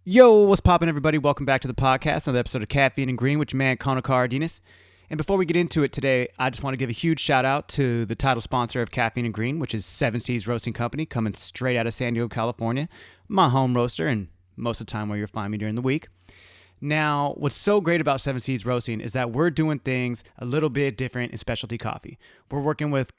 Yo, what's poppin', everybody? Welcome back to the podcast, another episode of Caffeine and Green with your man, Connor Cardenas. And before we get into it today, I just want to give a huge shout out to the title sponsor of Caffeine and Green, which is 7 Seas Roasting Company, coming straight out of San Diego, California. My home roaster, and most of the time where you'll find me during the week. Now, what's so great about 7 Seas Roasting is that we're doing things a little bit different in specialty coffee. We're working with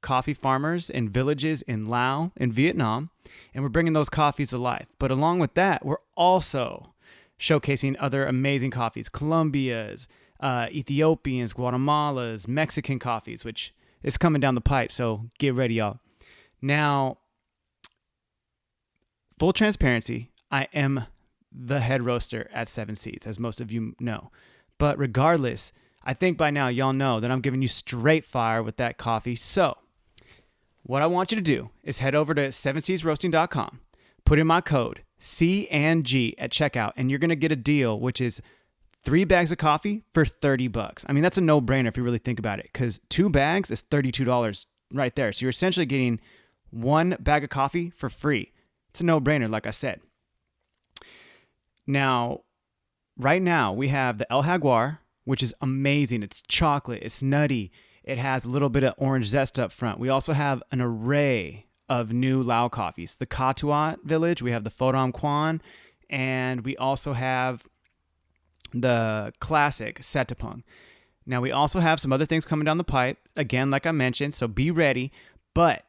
coffee farmers in villages in Laos and Vietnam, and we're bringing those coffees to life. But along with that, we're also showcasing other amazing coffees, Colombia's, Ethiopians, Guatemala's, Mexican coffees, which is coming down the pipe, so get ready, y'all. Now, full transparency, I am the head roaster at 7 Seas, as most of you know. But regardless, I think by now y'all know that I'm giving you straight fire with that coffee. So what I want you to do is head over to 7seasroasting.com, put in my code C&G at checkout, and you're going to get a deal, which is 3 bags of coffee for $30. I mean, that's a no-brainer if you really think about it, because 2 bags is $32 right there. So you're essentially getting 1 bag of coffee for free. It's a no-brainer, like I said. Now, right now, we have the El Jaguar, which is amazing. It's chocolate. It's nutty. It has a little bit of orange zest up front. We also have an array of new Lao coffees. The Katuat Village, we have the Phodom Quan, and we also have the classic Setapung. Now, we also have some other things coming down the pipe, again, like I mentioned, so be ready, but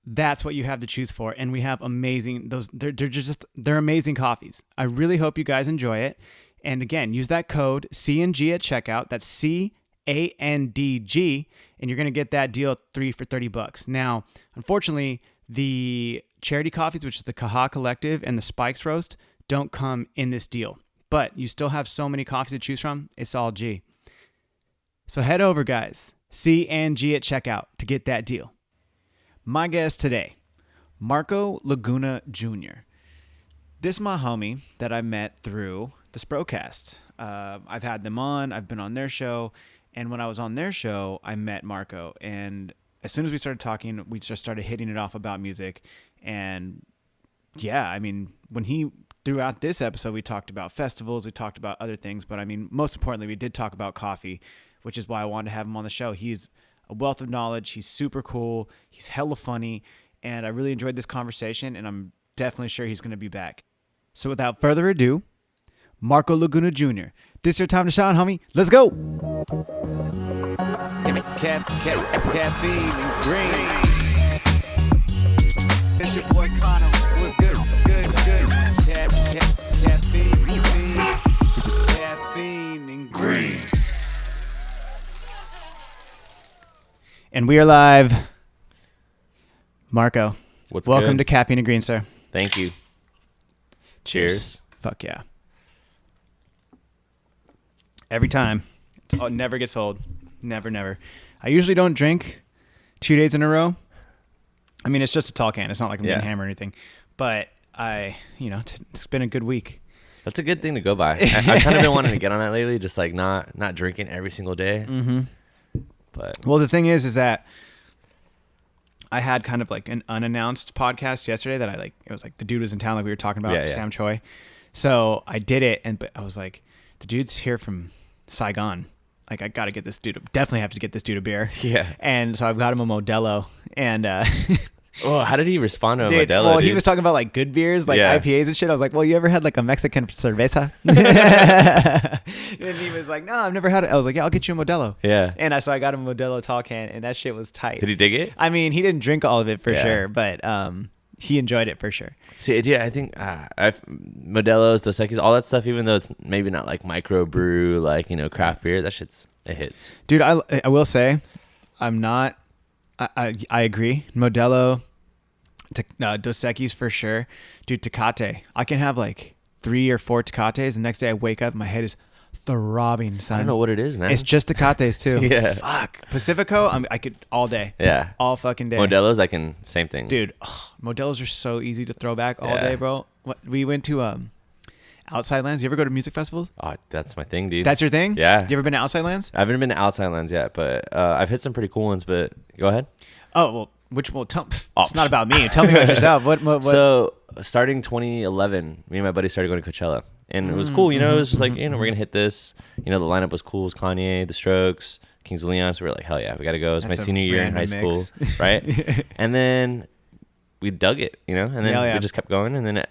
that's what you have to choose for, and we have amazing, they're amazing coffees. I really hope you guys enjoy it, and again, use that code C&G at checkout. That's CANDG, and you're going to get that deal 3 for $30. Now, unfortunately, the charity coffees, which is the Kaha Collective and the Spikes Roast, don't come in this deal. But you still have so many coffees to choose from, it's all G. So head over, guys, C&G at checkout to get that deal. My guest today, Marco Laguna Jr. This is my homie that I met through the Sprocast. I've had them on. I've been on their show. And when I was on their show, I met Marco. And as soon as we started talking, we just started hitting it off about music. And yeah, I mean, throughout this episode, we talked about festivals. We talked about other things. But I mean, most importantly, we did talk about coffee, which is why I wanted to have him on the show. He's a wealth of knowledge. He's super cool. He's hella funny. And I really enjoyed this conversation. And I'm definitely sure he's going to be back. So without further ado, Marco Laguna Jr. This your time to shine, homie. Let's go. Caffeine and Green. It's your boy Connor. What's good? Good. Caffeine and Green. And we are live. Marco, welcome to Caffeine and Green, sir. Thank you. Cheers. Fuck yeah. Every time. It never gets old. Never. I usually don't drink 2 days in a row. I mean, it's just a tall can. It's not like I'm getting hammered or anything. But it's been a good week. That's a good thing to go by. I've kind of been wanting to get on that lately, just like not drinking every single day. Mm-hmm. But well, the thing is that I had kind of like an unannounced podcast yesterday that it was like the dude was in town, like we were talking about, Sam Choi. So I did it, but I was like, the dude's here from Saigon. Like, I got to get this dude, definitely have to get this dude a beer. Yeah. And so I've got him a Modelo. And oh, how did he respond to a Modelo? Well, he was talking about like good beers, like IPAs and shit. I was like, well, you ever had like a Mexican cerveza? And he was like, no, I've never had it. I was like, yeah, I'll get you a Modelo. Yeah. And so I got him a Modelo tall can, and that shit was tight. Did he dig it? I mean, he didn't drink all of it for sure, but he enjoyed it for sure. See, yeah, I think Modelo's, Dos Equis, all that stuff, even though it's maybe not like microbrew, like, craft beer, it hits. Dude, I will say, I'm not, I agree. Modelo, Dos Equis for sure. Dude, Tecate. I can have like 3 or 4 Tecates. The next day I wake up, my head is throbbing, son. I don't know what it is, man. It's just Tecates too. Yeah. Fuck. Pacifico, I could all day. Yeah. All fucking day. Modelo's, same thing. Dude, Modelos are so easy to throw back all day, bro. We went to Outside Lands. You ever go to music festivals? Oh, that's my thing, dude. That's your thing? Yeah. You ever been to Outside Lands? I haven't been to Outside Lands yet, but I've hit some pretty cool ones, but go ahead. Oh, well, it's not about me. Tell me about yourself. What? So starting 2011, me and my buddy started going to Coachella, and it was cool. You know, it was just like, we're gonna hit this. You know, the lineup was cool. It was Kanye, The Strokes, Kings of Leon. So we were like, hell yeah, we gotta go. It was my senior year in high school, right? And then we dug it, you know, and then we just kept going, and then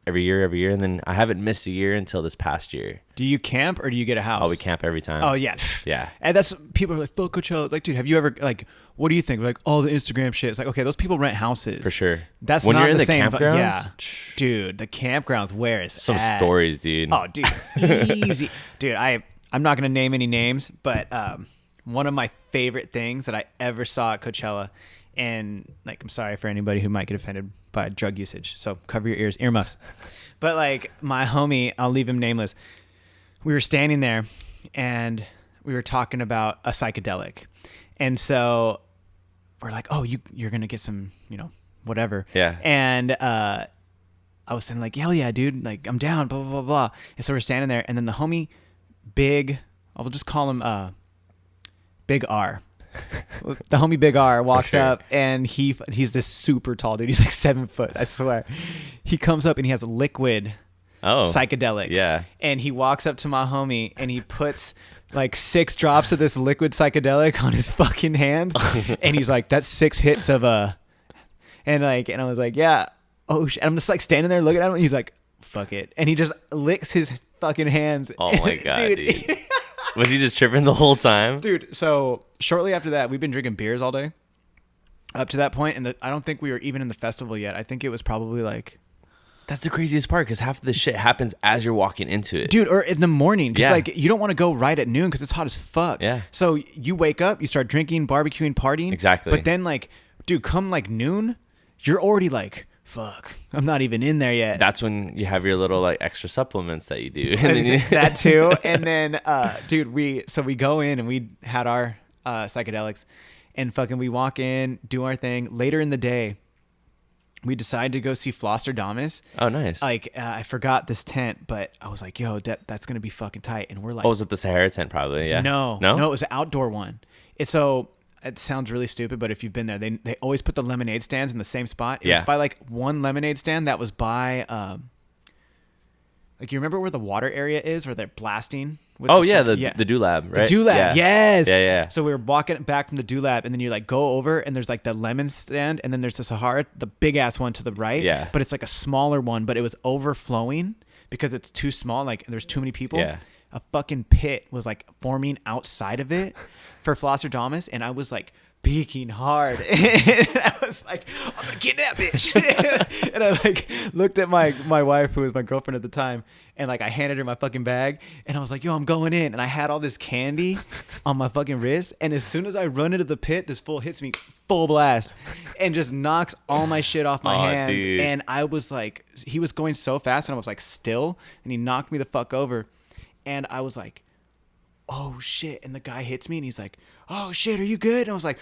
every year, and then I haven't missed a year until this past year. Do you camp or do you get a house? Oh, we camp every time. Oh yeah, yeah. And that's people are like, fuck Coachella. Like, dude, have you ever like? What do you think? Like, oh, the Instagram shit. It's like, okay, those people rent houses For sure. That's when not you're in the same. campgrounds, Yeah, dude, the campgrounds. Where is some stories, dude? Oh, dude, easy, dude. I'm not gonna name any names, but one of my favorite things that I ever saw at Coachella, and like, I'm sorry for anybody who might get offended by drug usage, so cover your ears, earmuffs. But like, my homie, I'll leave him nameless. We were standing there, and we were talking about a psychedelic, and so we're like, oh, you're gonna get some, you know, whatever. Yeah. And I was saying like, hell yeah, dude, like I'm down, blah blah blah blah. And so we're standing there, and then the homie, I'll just call him Big R. The homie Big R walks up, and he's this super tall dude. He's like 7 foot, I swear. He comes up and he has a liquid psychedelic. Yeah. And he walks up to my homie and he puts like 6 drops of this liquid psychedelic on his fucking hand. And he's like, that's 6 hits of and I was like, yeah. Oh shit. And I'm just like standing there looking at him, and he's like, fuck it. And he just licks his fucking hands. Oh my God, dude. Was he just tripping the whole time? Dude, so shortly after that, we've been drinking beers all day up to that point, and I don't think we were even in the festival yet. I think it was probably like... That's the craziest part, because half of the shit happens as you're walking into it. Dude, or in the morning. Because like, you don't want to go right at noon because it's hot as fuck. Yeah. So you wake up, you start drinking, barbecuing, partying. Exactly. But then like, dude, come like noon, you're already like... fuck, I'm not even in there yet. That's when you have your little like extra supplements that you do. That too. And then dude, we go in and we had our psychedelics, and fucking we walk in, do our thing. Later in the day, we decided to go see Flosserdamus. Oh, nice. Like I forgot this tent, but I was like, yo, that's gonna be fucking tight. And we're like, oh, was it the Sahara tent? Probably. Yeah. No, it was an outdoor one. It sounds really stupid, but if you've been there, they always put the lemonade stands in the same spot. It was by like one lemonade stand that was by, like, you remember where the water area is, where they're blasting? The Doolab, right? The Doolab, yes. Yeah. So we were walking back from the Doolab, and then you like go over, and there's like the lemon stand, and then there's the Sahara, the big ass one to the right. Yeah. But it's like a smaller one, but it was overflowing because it's too small. Like there's too many people. Yeah. A fucking pit was like forming outside of it for Flosserdamus, and I was like peeking hard, and I was like, I'm gonna get that bitch. And I like looked at my wife, who was my girlfriend at the time, and like I handed her my fucking bag, and I was like, yo, I'm going in. And I had all this candy on my fucking wrist, and as soon as I run into the pit, this fool hits me full blast and just knocks all my shit off my hands. Dude. And I was like, he was going so fast, and I was like still, and he knocked me the fuck over. And I was like, oh shit. And the guy hits me, and he's like, oh shit, are you good? And I was like,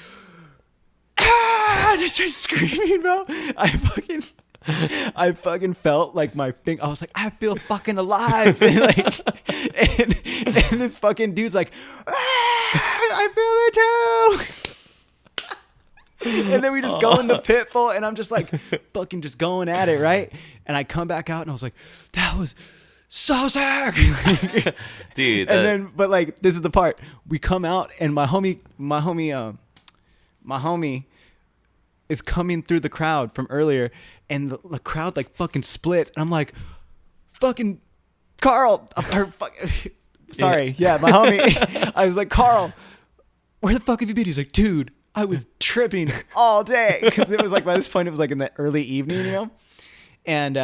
ah! And I started screaming, bro. I fucking felt like my thing. I was like, I feel fucking alive. And like, and this fucking dude's like, ah, I feel it too. And then we just go in the pit full, and I'm just like fucking just going at it, right? And I come back out, and I was like, that was so sick. Dude. And then, but like, this is the part. We come out, and my homie is coming through the crowd from earlier, and the crowd like fucking splits, and I'm like, fucking Carl, sorry, yeah, my homie. I was like, Carl, where the fuck have you been? He's like, dude, I was tripping all day, because it was like, by this point it was like in the early evening, you know, and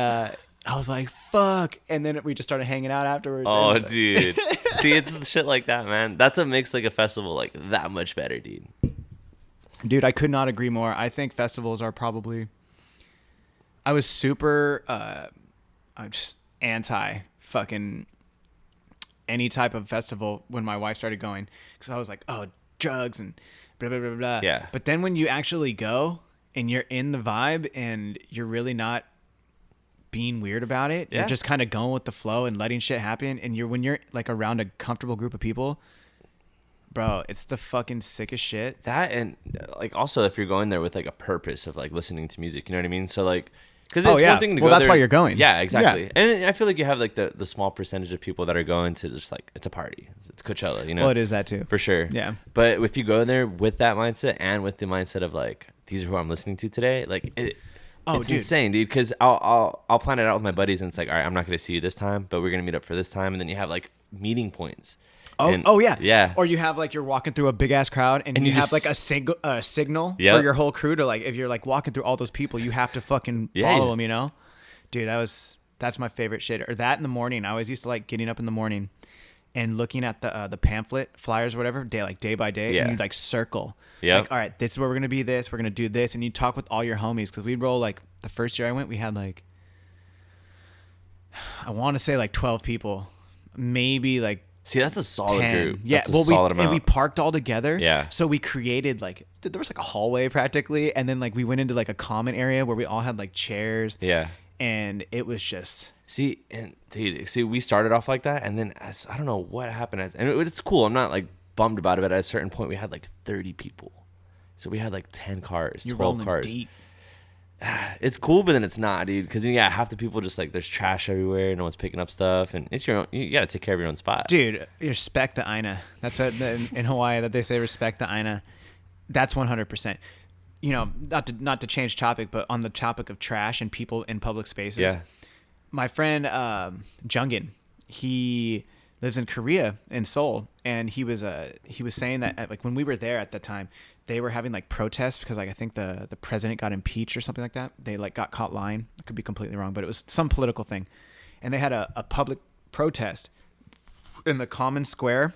I was like, fuck. And then we just started hanging out afterwards. Oh, dude. See, it's shit like that, man. That's what makes like a festival like that much better, dude. Dude, I could not agree more. I think festivals are probably... I was super... I'm just anti fucking any type of festival when my wife started going. Because I was like, oh, drugs and blah, blah, blah, blah. Yeah. But then when you actually go and you're in the vibe and you're really not being weird about it, you're just kind of going with the flow and letting shit happen, and when you're like around a comfortable group of people, bro, it's the fucking sickest shit. That, and like also if you're going there with like a purpose of like listening to music, you know what I mean? So like, Because it's one thing to go that's there. why you're going. Yeah, exactly. Yeah. And I feel like you have like the small percentage of people that are going to just like, it's a party. It's Coachella, you know? Well, it is that too. For sure. Yeah. But if you go there with that mindset and with the mindset of like, these are who I'm listening to today, like it's insane, dude. Because I'll plan it out with my buddies and it's like, all right, I'm not going to see you this time, but we're going to meet up for this time. And then you have like meeting points. Yeah. Or you have like you're walking through a big ass crowd and you have like a signal for your whole crew to like if you're like walking through all those people, you have to fucking follow them, you know? Dude, that's my favorite shit. Or that in the morning. I always used to like getting up in the morning and looking at the pamphlet flyers or whatever day by day, and you like circle. Yeah. Like, all right, this is where we're gonna be. We're gonna do this, and you talk with all your homies because we'd roll like the first year I went, we had like I want to say like 12 people, maybe like. See, that's a solid 10. Group. Yeah, that's solid amount. And we parked all together. Yeah. So we created like there was like a hallway practically, and then like we went into like a common area where we all had like chairs. Yeah. And it was just we started off like that, and then I don't know what happened, and it's cool. I'm not like bummed about it, but at a certain point we had like 30 people, so we had like 10 cars, 12 cars. Deep. It's cool, but then it's not, dude. Because then half the people just like there's trash everywhere, no one's picking up stuff, and it's your own. You gotta take care of your own spot, dude. Respect the aina. That's what in Hawaii that they say respect the aina. That's 100%. You know, not to change topic, but on the topic of trash and people in public spaces. Yeah. My friend Jungin, he lives in Korea in Seoul, and he was saying that like when we were there at the time, they were having like protests because like I think the president got impeached or something like that. They like got caught lying. I could be completely wrong, but it was some political thing, and they had a public protest in the common square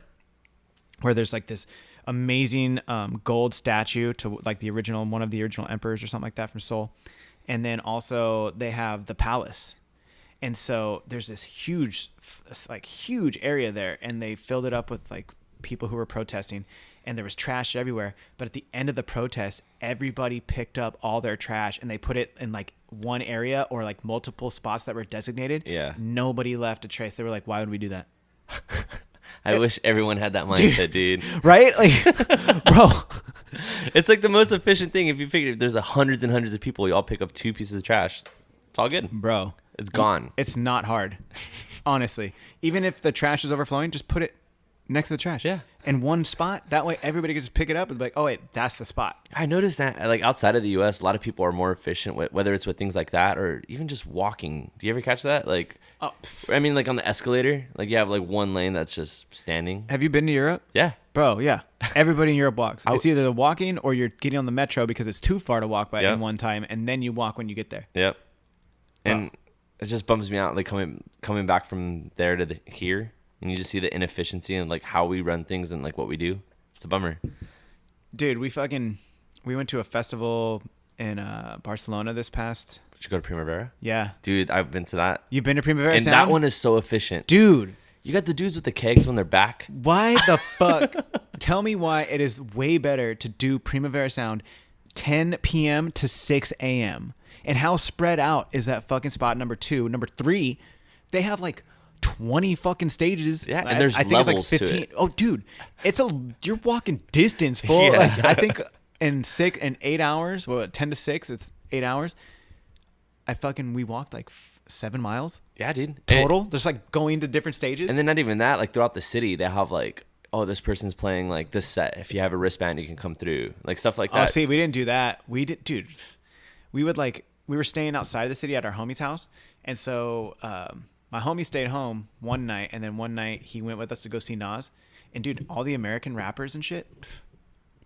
where there's like this amazing gold statue to like one of the original emperors or something like that from Seoul, and then also they have the palace, and so there's this huge area there, and they filled it up with like people who were protesting, and there was trash everywhere. But at the end of the protest, everybody picked up all their trash and they put it in like one area or like multiple spots that were designated. Yeah, nobody left a trace. They were like, why would we do that? I wish everyone had that mindset, dude. Right? Like, bro. It's like the most efficient thing. If you figure if there's hundreds and hundreds of people, you all pick up 2 pieces of trash. It's all good. Bro. It's gone. It's not hard. Honestly. Even if the trash is overflowing, just put it next to the trash. Yeah. In one spot. That way everybody can just pick it up and be like, oh, wait, that's the spot. I noticed that like outside of the U.S., a lot of people are more efficient, whether it's with things like that or even just walking. Do you ever catch that? Like, I mean, like on the escalator, like you have like one lane that's just standing. Have you been to Europe? Yeah. Bro, yeah. Everybody in Europe walks. It's either the walking or you're getting on the metro because it's too far to walk by in one time, and then you walk when you get there. Yep. And it just bums me out, like coming back from there to here, and you just see the inefficiency and like how we run things and like what we do. It's a bummer. Dude, we went to a festival in Barcelona this past. Did you go to Primavera? Yeah. Dude, I've been to that. You've been to Primavera Sound? And that one is so efficient. Dude. You got the dudes with the kegs when they're back. Why the fuck? Tell me why it is way better to do Primavera Sound 10 p.m. to 6 a.m. And how spread out is that fucking spot? Number 2. Number 3, they have like 20 fucking stages. Yeah, and there's levels it's like 15. To it. Oh, dude, you're walking distance full. Yeah. Like, I think in 8 hours, 10 to 6, it's 8 hours. We walked like 7 miles. Yeah, dude. Total, just like going to different stages. And then not even that, like throughout the city, they have like, oh, this person's playing like this set. If you have a wristband, you can come through. Like stuff like that. Oh, see, we didn't do that. We did, dude. We were staying outside of the city at our homie's house. And so my homie stayed home one night. And then one night he went with us to go see Nas. And dude, all the American rappers and shit.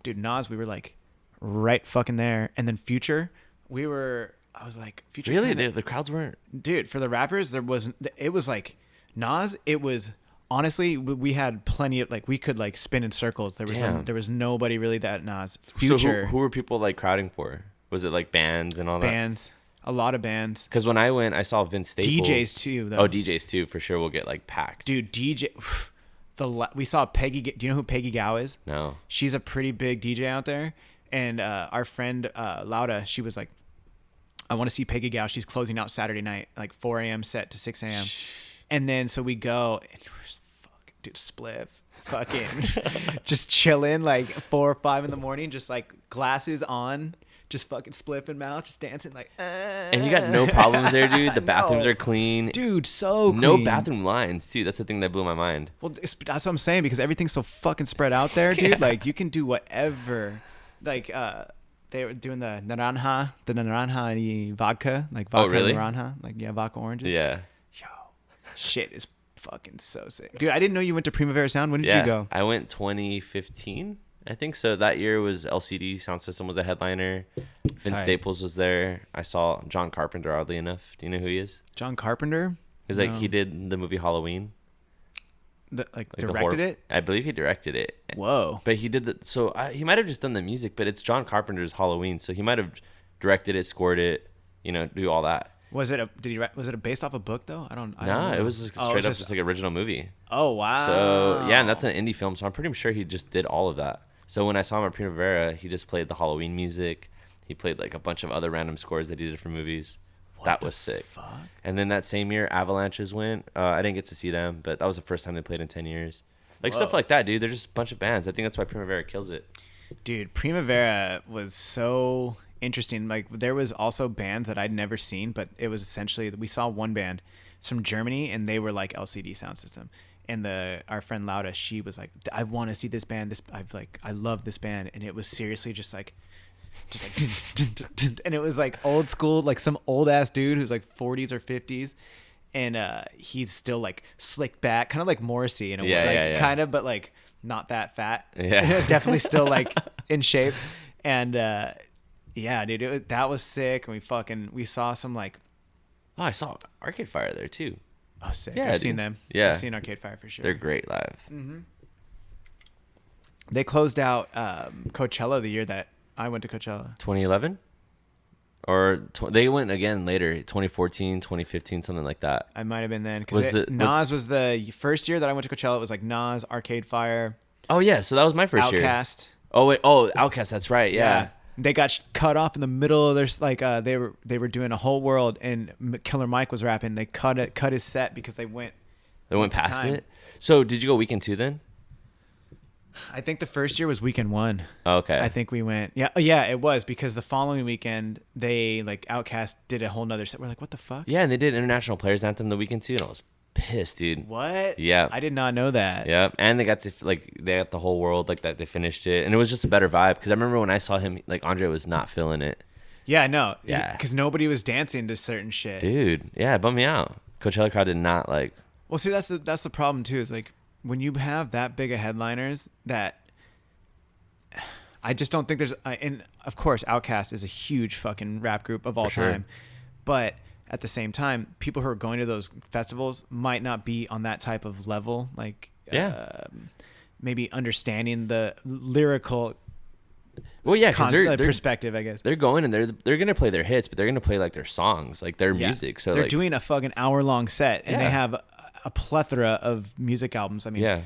Dude, Nas, we were like right fucking there. And then Future, I was like, Future. Really? The crowds weren't. Dude, for the rappers, it was like Nas, it was honestly, we had plenty of like, we could like spin in circles. There was nobody really that Nas. Future. So who were people like crowding for? Was it like bands and all that? Bands. A lot of bands. Because when I went, I saw Vince Staples. DJs too, though. Oh, DJs too, for sure. We'll get like packed. Dude, we saw Peggy. Do you know who Peggy Gao is? No. She's a pretty big DJ out there. And our friend Lauda, she was like, I want to see Peggy Gao. She's closing out Saturday night, like 4 a.m. set to 6 a.m. And then so we go, and we're spliff, fucking just chilling like 4 or 5 in the morning, just like glasses on, just fucking spliff in mouth, just dancing like. And you got no problems there, dude. The bathrooms are clean, dude. So clean. No bathroom lines, too. That's the thing that blew my mind. Well, that's what I'm saying, because everything's so fucking spread out there, dude. Like you can do whatever. Like they were doing the naranja and vodka, like vodka really? naranja, like vodka oranges. Yeah. Yo, shit is fucking so sick, dude. I didn't know you went to Primavera Sound. When did you go? I went 2015, I think so. That year was LCD Sound System was a headliner. Vince Staples was there. I saw John Carpenter, oddly enough. Do you know who he is? John Carpenter? Because like he did the movie Halloween. Directed it? I believe he directed it. Whoa. But he did he might have just done the music, but it's John Carpenter's Halloween, so he might have directed it, scored it, do all that. Was it based off a book though? I don't know. It was straight up just like original movie. Oh wow. So yeah, and that's an indie film, so I'm pretty sure he just did all of that. So when I saw him at Primavera, he just played the Halloween music. He played like a bunch of other random scores that he did for movies. That was sick. Fuck? And then that same year, Avalanches went. I didn't get to see them, but that was the first time they played in 10 years. Like stuff like that, dude. They're just a bunch of bands. I think that's why Primavera kills it. Dude, Primavera was so interesting. Like there was also bands that I'd never seen, but it was essentially, we saw one band. It's from Germany, and they were like LCD Sound System. And our friend Lauda, she was like, I want to see this band. I love this band. And it was seriously just like dun, dun, dun, dun, and it was like old school, like some old ass dude who's like 40s or 50s, and he's still like slicked back, kind of like Morrissey in a way, kind of, but like not that fat. Definitely still like in shape. And dude, that was sick. And we saw some like, I saw Arcade Fire there too. Oh, sick. I've seen them. I've seen Arcade Fire for sure. They're great live. They closed out Coachella the year that I went to Coachella. 2011? Or they went again later, 2014, 2015, something like that. I might have been then. Because Nas was the first year that I went to Coachella. It was like Nas, Arcade Fire. Oh, yeah. So that was my first year. Outkast. Oh, wait. Oh, Outkast. That's right. Yeah. They got cut off in the middle of their, like, they were doing a whole world, and Killer Mike was rapping. They cut his set because they went past it? So did you go weekend 2 then? I think the first year was weekend 1. Oh, okay. I think we went. Yeah, it was, because the following weekend they like Outkast did a whole nother set. We're like, what the fuck? Yeah, and they did International Players Anthem the weekend 2, and I was pissed, dude. What? Yeah. I did not know that. Yeah, and they got the whole world like that. They finished it, and it was just a better vibe. Because I remember when I saw him, like Andre was not feeling it. Yeah, no. Yeah. Because nobody was dancing to certain shit. Dude, yeah, it bummed me out. Coachella crowd did not like. Well, see, that's the problem too. Is like when you have that big of headliners, that I just don't think there's. And of course, Outkast is a huge fucking rap group of all time, but at the same time, people who are going to those festivals might not be on that type of level, like maybe understanding the lyrical. Well, yeah, because they're perspective, I guess. They're going and they're gonna play their hits, but they're gonna play like their songs, like their music. So they're like, doing a fucking hour-long set, and they have a plethora of music albums. I mean,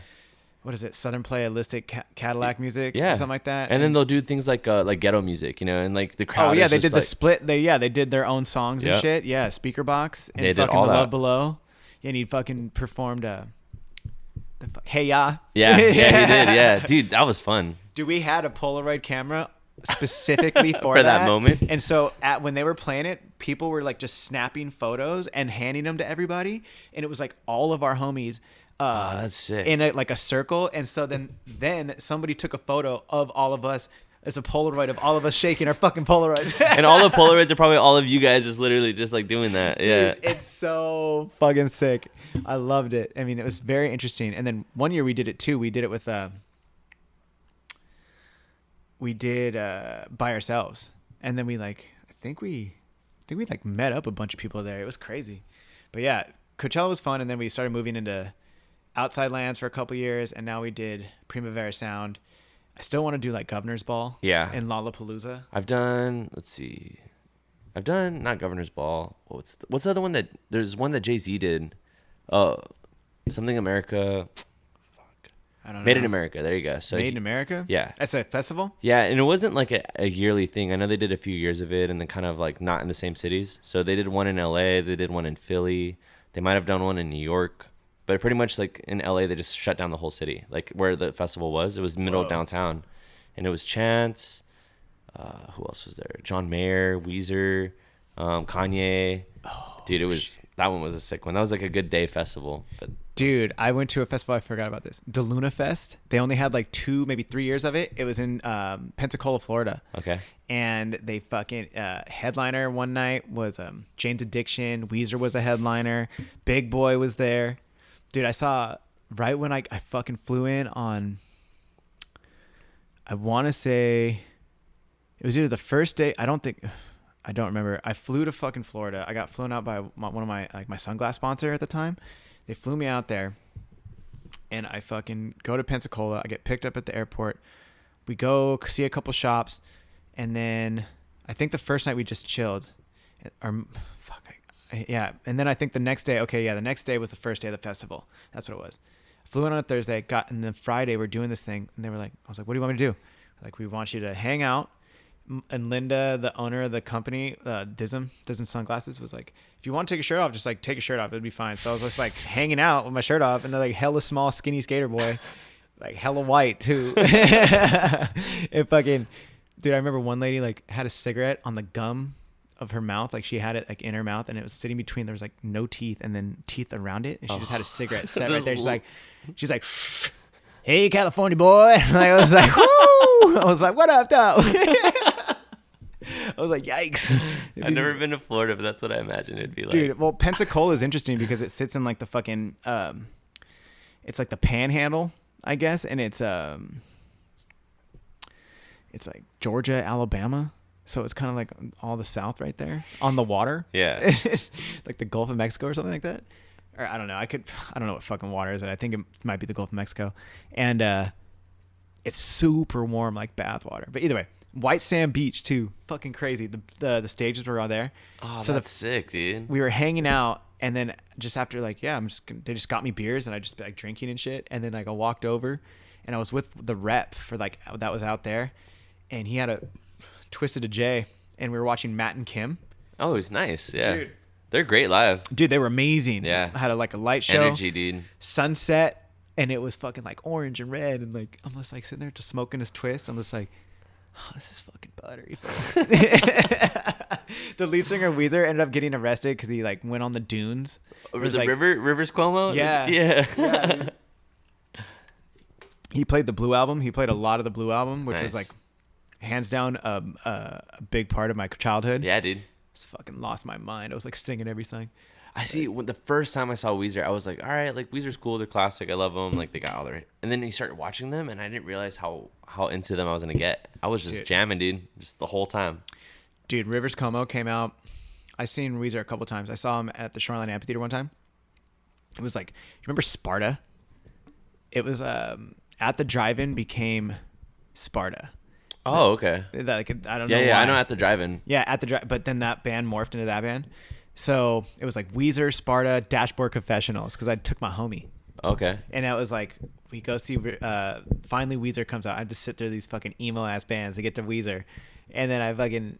what is it? Southern Playalistic Cadillac music, or something like that. And then they'll do things like ghetto music, and like the crowd. Oh yeah, they did the split. They did their own songs and shit. Yeah, Speaker Box and they fucking did all The that. Love Below. Yeah, and he fucking performed Hey Ya. Yeah, he did. Yeah, dude, that was fun. Dude, we had a Polaroid camera specifically for that moment. And so when they were playing it, people were like just snapping photos and handing them to everybody, and it was like all of our homies. That's sick. In a circle, and so then somebody took a photo of all of us as a Polaroid of all of us shaking our fucking Polaroids. And all the Polaroids are probably all of you guys just literally just like doing that. Dude, yeah, it's so fucking sick. I loved it. I mean, it was very interesting. And then one year we did it too. We did it with by ourselves, and then we I think we met up a bunch of people there. It was crazy. But yeah, Coachella was fun, and then we started moving into Outside Lands for a couple years, and now we did Primavera Sound. I still want to do like Governor's Ball. Yeah. And Lollapalooza. I've done not Governor's Ball. What's the other one there's one that Jay-Z did. Something America. I don't know. Made in America. There you go. So Made in America? Yeah. That's a festival? Yeah, and it wasn't like a yearly thing. I know they did a few years of it, and then kind of like not in the same cities. So they did one in LA, they did one in Philly. They might have done one in New York. But pretty much like in LA, they just shut down the whole city. Like where the festival was, it was middle of downtown. And it was Chance, who else was there? John Mayer, Weezer, Kanye. Oh, dude, that one was a sick one. That was like a good day festival. But dude, I went to a festival. I forgot about this. Laguna Fest. They only had like 2, maybe 3 years of it. It was in Pensacola, Florida. Okay. And they fucking headliner one night was Jane's Addiction. Weezer was a headliner. Big Boy was there. Dude, I saw right when I fucking flew in on, I want to say it was either the first day. I don't remember. I flew to fucking Florida. I got flown out by one of my sunglass sponsor at the time. They flew me out there, and I fucking go to Pensacola. I get picked up at the airport. We go see a couple shops, and then I think the first night we just chilled. Yeah. And then I think the next day, the next day was the first day of the festival. That's what it was. I flew in on a Thursday, and then Friday we're doing this thing, and they were like, I was like, what do you want me to do? Like, we want you to hang out. And Linda, the owner of the company, Dism Sunglasses, was like, if you want to take your shirt off, just like take your shirt off, it'd be fine. So I was just like hanging out with my shirt off, and they're like hella small, skinny skater boy, like hella white too. And fucking, dude, I remember one lady like had a cigarette on the gum of her mouth, like she had it like in her mouth, and it was sitting between, there was like no teeth and then teeth around it, and she just had a cigarette set right there. She's like, hey, California boy. And I was like, woo! I was like, what up, though? I was like, yikes. I've never been to Florida, but that's what I imagine it'd be like. Dude, well, Pensacola is interesting because it sits in like the fucking, it's like the panhandle, I guess, and it's like Georgia, Alabama. So it's kind of like all the South right there on the water. Yeah. Like the Gulf of Mexico or something like that. Or I don't know. I don't know what fucking water is. I think it might be the Gulf of Mexico. And it's super warm, like bath water. But either way, White Sand Beach too. Fucking crazy. The stages were all there. Oh, so that's sick, dude. We were hanging out, and then just after they just got me beers, and I just like drinking and shit. And then like I walked over, and I was with the rep for like that was out there, and he had a Twisted a J, and we were watching Matt and Kim. Oh, it's nice. Yeah. Dude. They're great live. Dude, they were amazing. Yeah. I had a light show. Energy, dude. Sunset, and it was fucking like orange and red, and like I'm just like sitting there just smoking this twist. I'm just like, oh, this is fucking buttery. The lead singer of Weezer ended up getting arrested because he like went on the dunes. Over the Rivers Cuomo? Yeah. Yeah. He played the Blue Album. He played a lot of the Blue Album, which nice. was like hands down a big part of my childhood. Yeah, dude. Just fucking lost my mind. I was like singing every song. I see. When the first time I saw Weezer, I was like, all right, like Weezer's cool. They're classic. I love them. Like they got all their. And then he started watching them, and I didn't realize how into them I was gonna get. I was just jamming, dude, just the whole time. Dude, Rivers Cuomo came out. I seen Weezer a couple times. I saw him at the Shoreline Amphitheater one time. It was like, you remember Sparta? It was at the drive-in became Sparta. Oh, okay. I don't know. Yeah, why. I know at the drive-in. Yeah, at the drive, but then that band morphed into that band. So it was like Weezer, Sparta, Dashboard Confessionals, because I took my homie. Okay. And it was like, we go see, finally Weezer comes out. I had to sit through these fucking emo-ass bands to get to Weezer. And then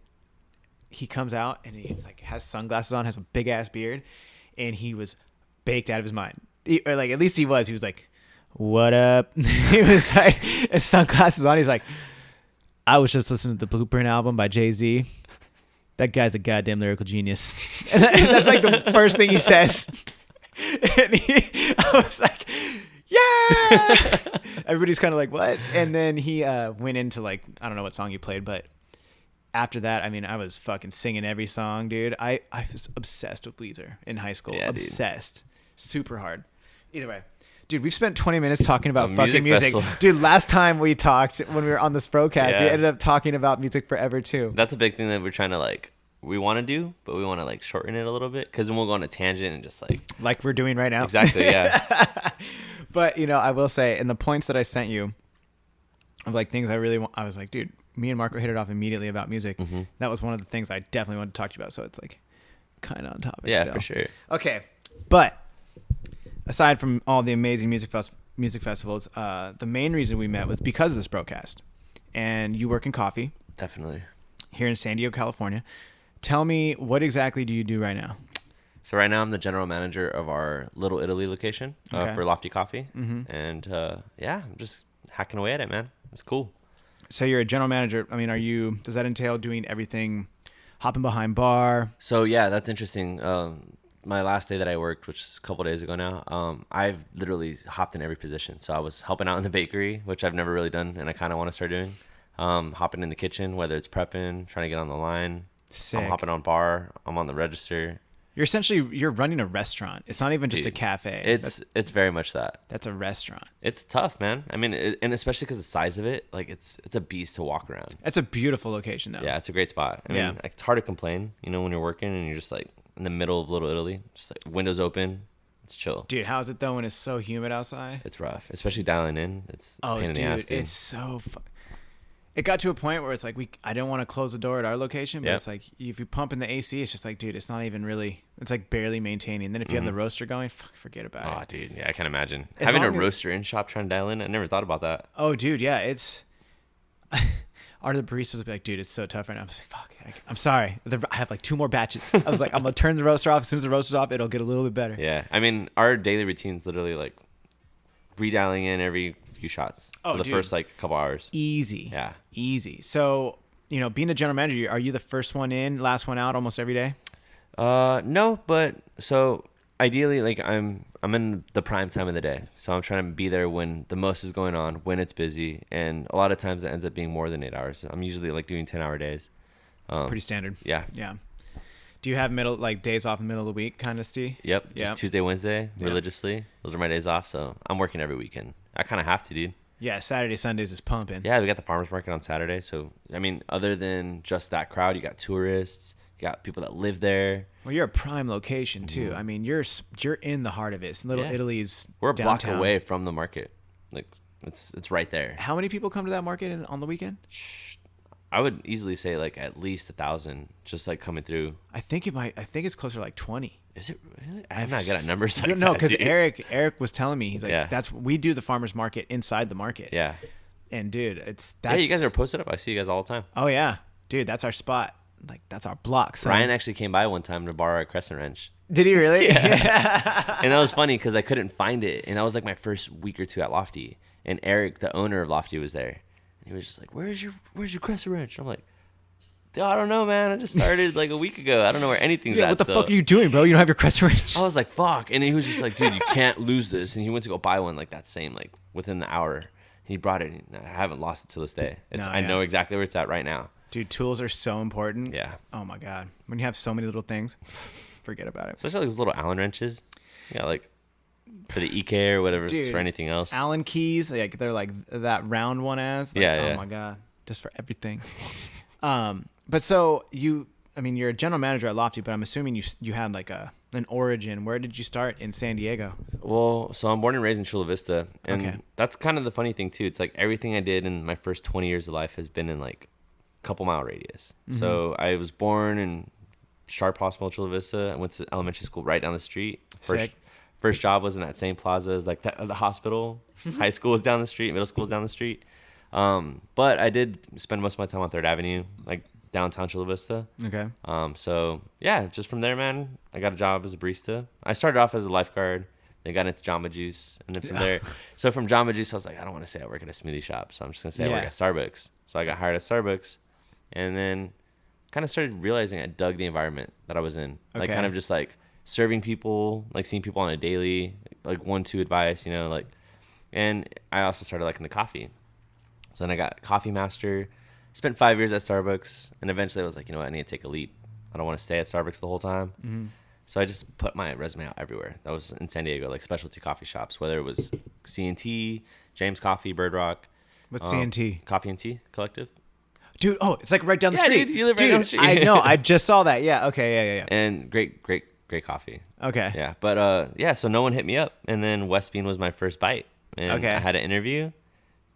he comes out, and he's like, has sunglasses on, has a big-ass beard, and he was baked out of his mind. Or like, at least he was. He was like, what up? He was like, his sunglasses on. He's like, I was just listening to the Blueprint album by Jay-Z. That guy's a goddamn lyrical genius. And that's like the first thing he says. And I was like, yeah. Everybody's kind of like, what? And then he went into like, I don't know what song he played, but after that, I mean, I was fucking singing every song, dude. I was obsessed with Weezer in high school. Yeah, obsessed. Dude. Super hard. Either way. Dude, we've spent 20 minutes talking about fucking music. Dude, last time we talked, when we were on the Sprocast, we ended up talking about music forever, too. That's a big thing that we're trying to, we want to do, but we want to, shorten it a little bit, because then we'll go on a tangent and just, Like we're doing right now? Exactly, yeah. But, I will say, in the points that I sent you, of, things I really want, I was like, dude, me and Marco hit it off immediately about music. Mm-hmm. That was one of the things I definitely wanted to talk to you about, so it's, kind of on topic Yeah, still. for sure. Okay, but aside from all the amazing music festivals, the main reason we met was because of this Sprocast. And you work in coffee. Definitely. Here in San Diego, California. Tell me, what exactly do you do right now? So right now I'm the general manager of our Little Italy location for Lofty Coffee. Mm-hmm. And I'm just hacking away at it, man. It's cool. So you're a general manager. I mean, does that entail doing everything, hopping behind bar? So yeah, that's interesting. My last day that I worked, which is a couple days ago now, I've literally hopped in every position. So I was helping out in the bakery, which I've never really done, and I kind of want to start doing. Hopping in the kitchen, whether it's prepping, trying to get on the line. Sick. I'm hopping on bar. I'm on the register. You're running a restaurant. It's not even just a cafe. It's very much that. That's a restaurant. It's tough, man. I mean, and especially because the size of it, like it's a beast to walk around. It's a beautiful location, though. Yeah, it's a great spot. I mean, like, it's hard to complain, when you're working and you're just like in the middle of Little Italy, just like windows open. It's chill. Dude, how's it though when it's so humid outside? It's rough, especially dialing in. It's a pain in the ass, dude. It's so it got to a point where it's like I didn't want to close the door at our location, but it's like if you pump in the AC, it's just like, dude, it's not even really. It's like barely maintaining. And then if you have the roaster going, forget about it. Oh, dude, yeah, I can imagine having a roaster in shop trying to dial in. I never thought about that. Oh, dude, yeah, it's. Our the baristas will be like, dude, it's so tough right now. I'm like, fuck, I'm sorry. I have like 2 more batches. I was like, I'm gonna turn the roaster off. As soon as the roaster's off, it'll get a little bit better. Yeah, I mean, our daily routine's literally like redialing in every few shots for the first like couple hours. Easy. Yeah. Easy. So, being a general manager, are you the first one in, last one out almost every day? No, but so ideally, like I'm in the prime time of the day. So I'm trying to be there when the most is going on, when it's busy. And a lot of times it ends up being more than 8 hours. I'm usually like doing 10-hour days. Pretty standard. Yeah. Yeah. Do you have days off in the middle of the week kind of, Steve? Yep. Just Tuesday, Wednesday, religiously. Those are my days off. So I'm working every weekend. I kind of have to, dude. Yeah. Saturday, Sundays is pumping. Yeah. We got the farmer's market on Saturday. So, I mean, other than just that crowd, you got tourists, you got people that live there. Well, you're a prime location too. I mean, you're in the heart of it. Little Italy's We're a downtown. block away from the market. Like it's right there. How many people come to that market on the weekend? I would easily say like at least 1,000 just like coming through. I think it's closer to like 20. Is it really? I'm not good at numbers like No, that, because dude. Eric was telling me, he's like, we do the farmer's market inside the market. Yeah. And dude, yeah, you guys are posted up. I see you guys all the time. Oh yeah, dude, that's our spot. Like that's our block. Son. Ryan actually came by one time to borrow a crescent wrench. Did he really? Yeah. And that was funny because I couldn't find it, and that was like my first week or two at Lofty. And Eric, the owner of Lofty, was there, and he was just like, "Where's your crescent wrench?" I'm like, I don't know, man. I just started like a week ago. I don't know where anything's at. What the fuck are you doing, bro? You don't have your crescent wrench. I was like, fuck. And he was just like, dude, you can't lose this. And he went to go buy one like that same, like within the hour. He brought it. And I haven't lost it to this day. I know exactly where it's at right now. Dude, tools are so important. Yeah. Oh my God. When you have so many little things, forget about it. Especially those little Allen wrenches. Yeah, like for the EK or whatever, dude, it's for anything else. Allen keys, like they're like that round one as. Like, yeah. Oh my God. Just for everything. But so you're a general manager at Lofty, but I'm assuming you had like an origin. Where did you start in San Diego? Well, so I'm born and raised in Chula Vista, and that's kind of the funny thing too. It's like everything I did in my first 20 years of life has been in like a couple mile radius. Mm-hmm. So I was born in Sharp Hospital, Chula Vista. I went to elementary school right down the street. First job was in that same plaza as like the hospital. High school was down the street. Middle school was down the street. But I did spend most of my time on 3rd Avenue, like downtown Chula Vista. Okay. So yeah, just from there, man, I got a job as a barista. I started off as a lifeguard, then got into Jamba Juice, and then from there, so from Jamba Juice, I was like, I don't want to say I work at a smoothie shop, so I'm just gonna say I work at Starbucks. So I got hired at Starbucks, and then kind of started realizing I dug the environment that I was in, like kind of just like serving people, like seeing people on a daily, like 1-2 advice, like, and I also started liking the coffee. So then I got Coffee Master. Spent 5 years at Starbucks, and eventually I was like, you know what, I need to take a leap. I don't want to stay at Starbucks the whole time. Mm-hmm. So I just put my resume out everywhere. That was in San Diego, like specialty coffee shops, whether it was C&T, James Coffee, Bird Rock. What's C&T? Coffee and Tea Collective. Dude, it's like right down the street. Dude, you live right down the street. I know. I just saw that. Yeah. Okay. Yeah. And great coffee. Okay. Yeah. But so no one hit me up, and then West Bean was my first bite. And I had an interview,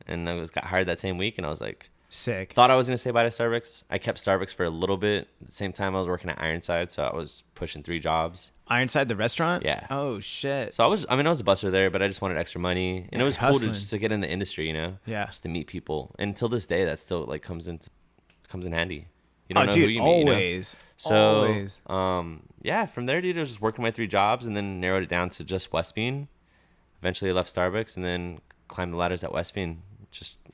and I got hired that same week, and I was like, sick. Thought I was going to say bye to Starbucks. I kept Starbucks for a little bit. At the same time, I was working at Ironside, so I was pushing 3 jobs. Ironside, the restaurant? Yeah. Oh, shit. So I was a busser there, but I just wanted extra money. And it was cool just to get in the industry, Yeah. Just to meet people. And until this day, that still like comes in handy. You don't know dude, who you always. meet, So, from there, dude, I was just working my 3 jobs and then narrowed it down to just West Bean. Eventually, I left Starbucks and then climbed the ladders at West Bean.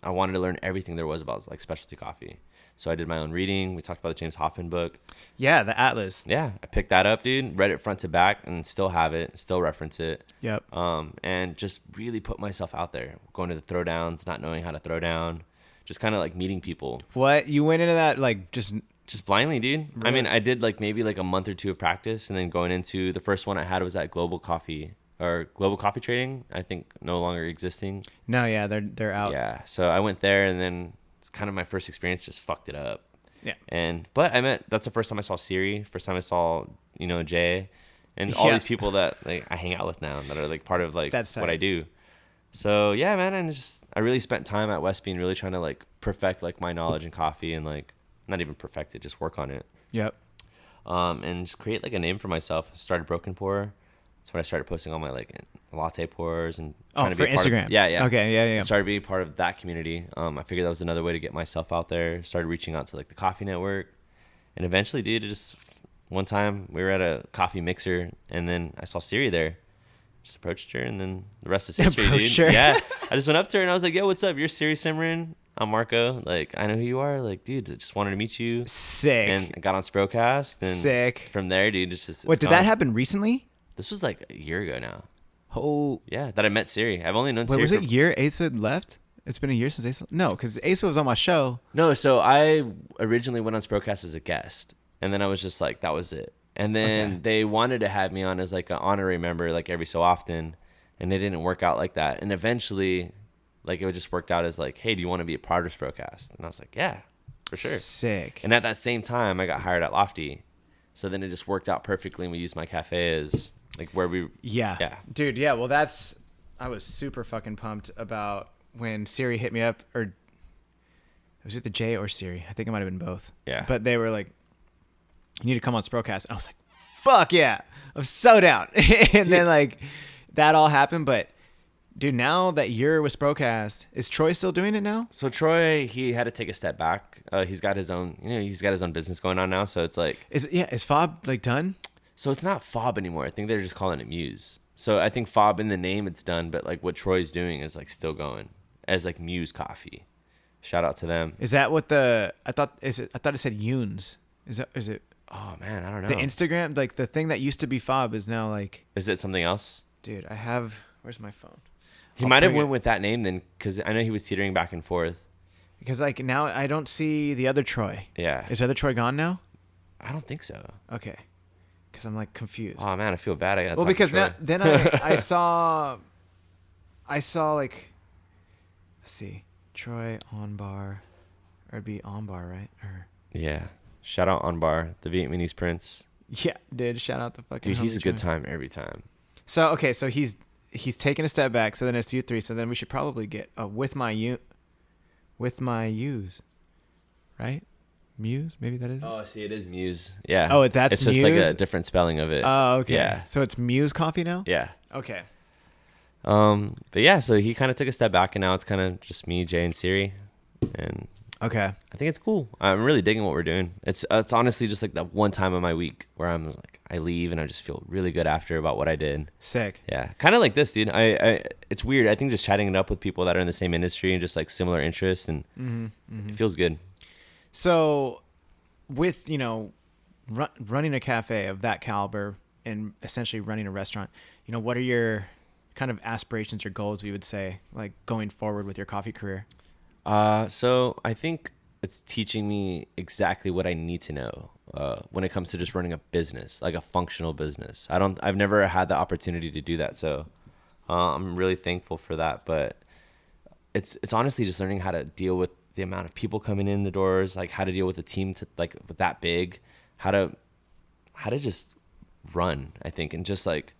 I wanted to learn everything there was about like specialty coffee. So I did my own reading. We talked about the James Hoffman book. Yeah, the Atlas. Yeah, I picked that up, dude. Read it front to back and still have it. Still reference it. Yep. And just really put myself out there. Going to the throwdowns, not knowing how to throw down. Just kind of like meeting people. What? You went into that like just blindly, dude. Really? I mean, I did like maybe like a month or two of practice, and then going into the first one I had was at Global Coffee Trading. I think no longer existing. No, yeah, they're out. Yeah, so I went there, and then it's kind of my first experience. Just fucked it up. Yeah. But that's the first time I saw Siri. First time I saw Jay, and all these people that like I hang out with now that are like part of like what I do. So yeah, man, and I really spent time at Westby and really trying to like perfect like my knowledge in coffee and like not even perfect it, just work on it. Yep. And just create like a name for myself. Started Broken Pour. That's when I started posting all my like latte pours and trying to be for Instagram. Yeah. Okay, yeah. Started being part of that community. I figured that was another way to get myself out there. Started reaching out to like the coffee network, and eventually, dude, one time we were at a coffee mixer, and then I saw Siri there. Just approached her, and then the rest is history, dude. Her. Yeah, I just went up to her and I was like, "Yo, what's up? You're Siri Simran. I'm Marco. Like, I know who you are. Like, dude, I just wanted to meet you." Sick. And I got on Sprocast. And sick. From there, dude, it's Wait, did that happen recently? This was like a year ago now. Oh. Yeah, that I met Siri. I've only known Siri. Wait, was it a year Asa left? It's been a year since Asa. No, because Asa was on my show. No, so I originally went on Sprocast as a guest, and then I was just like, that was it. And then they wanted to have me on as like an honorary member, like every so often. And it didn't work out like that. And eventually, like it just worked out as like, hey, do you want to be a part of Sprocast? And I was like, yeah, for sure. Sick. And at that same time, I got hired at Lofty. So then it just worked out perfectly. And we used my cafe as like where we... Yeah. Dude, yeah. Well, I was super fucking pumped about when Siri hit me up. Or was it the J or Siri? I think it might have been both. Yeah. But they were like, you need to come on Sprocast. And I was like, fuck yeah. I'm so down. And then like... that all happened, but dude, now that you're with Sprocast, is Troy still doing it now? So Troy, he had to take a step back. He's got his own, he's got his own business going on now. So it's like, is Fob like done? So it's not Fob anymore. I think they're just calling it Muse. So I think Fob in the name it's done, but like what Troy's doing is like still going as like Muse Coffee. Shout out to them. Is that what I thought it said Yoons. Is it? Oh man, I don't know. The Instagram, like the thing that used to be Fob is now like. Is it something else? Dude, where's my phone? He might have went with that name then, because I know he was teetering back and forth. Because like now I don't see the other Troy. Yeah. Is the other Troy gone now? I don't think so. Okay. Because I'm like confused. Oh man, I feel bad. I gotta well, talk because to Troy. now, then I saw like, let's see, Troy Onbar, or it'd be Onbar, right? Or yeah. Shout out Onbar, the Vietnamese prince. Yeah, dude. Shout out the fucking. Dude, he's a good Troy. time every time. So so he's taking a step back. So then it's you three. So then we should probably get with my use, right? Muse, maybe that is. Oh, see, it is Muse. Yeah. Oh, it's just Muse? like a different spelling of it. Oh, okay. Yeah. So it's Muse Coffee now. Yeah. Okay. But yeah, so he kind of took a step back, and now it's kind of just me, Jay, and Siri, and okay. I think it's cool. I'm really digging what we're doing. It's honestly just like that one time of my week where I'm like, I leave and I just feel really good after about what I did. Sick. Yeah. Kind of like this, dude. It's weird. I think just chatting it up with people that are in the same industry and just like similar interests, and it feels good. So with, running a cafe of that caliber and essentially running a restaurant, what are your kind of aspirations or goals, we would say, like going forward with your coffee career? So I think it's teaching me exactly what I need to know when it comes to just running a business, like a functional business. I've never had the opportunity to do that, so I'm really thankful for that. But it's honestly just learning how to deal with the amount of people coming in the doors, like how to deal with a team with that big, how to just run, I think, and just like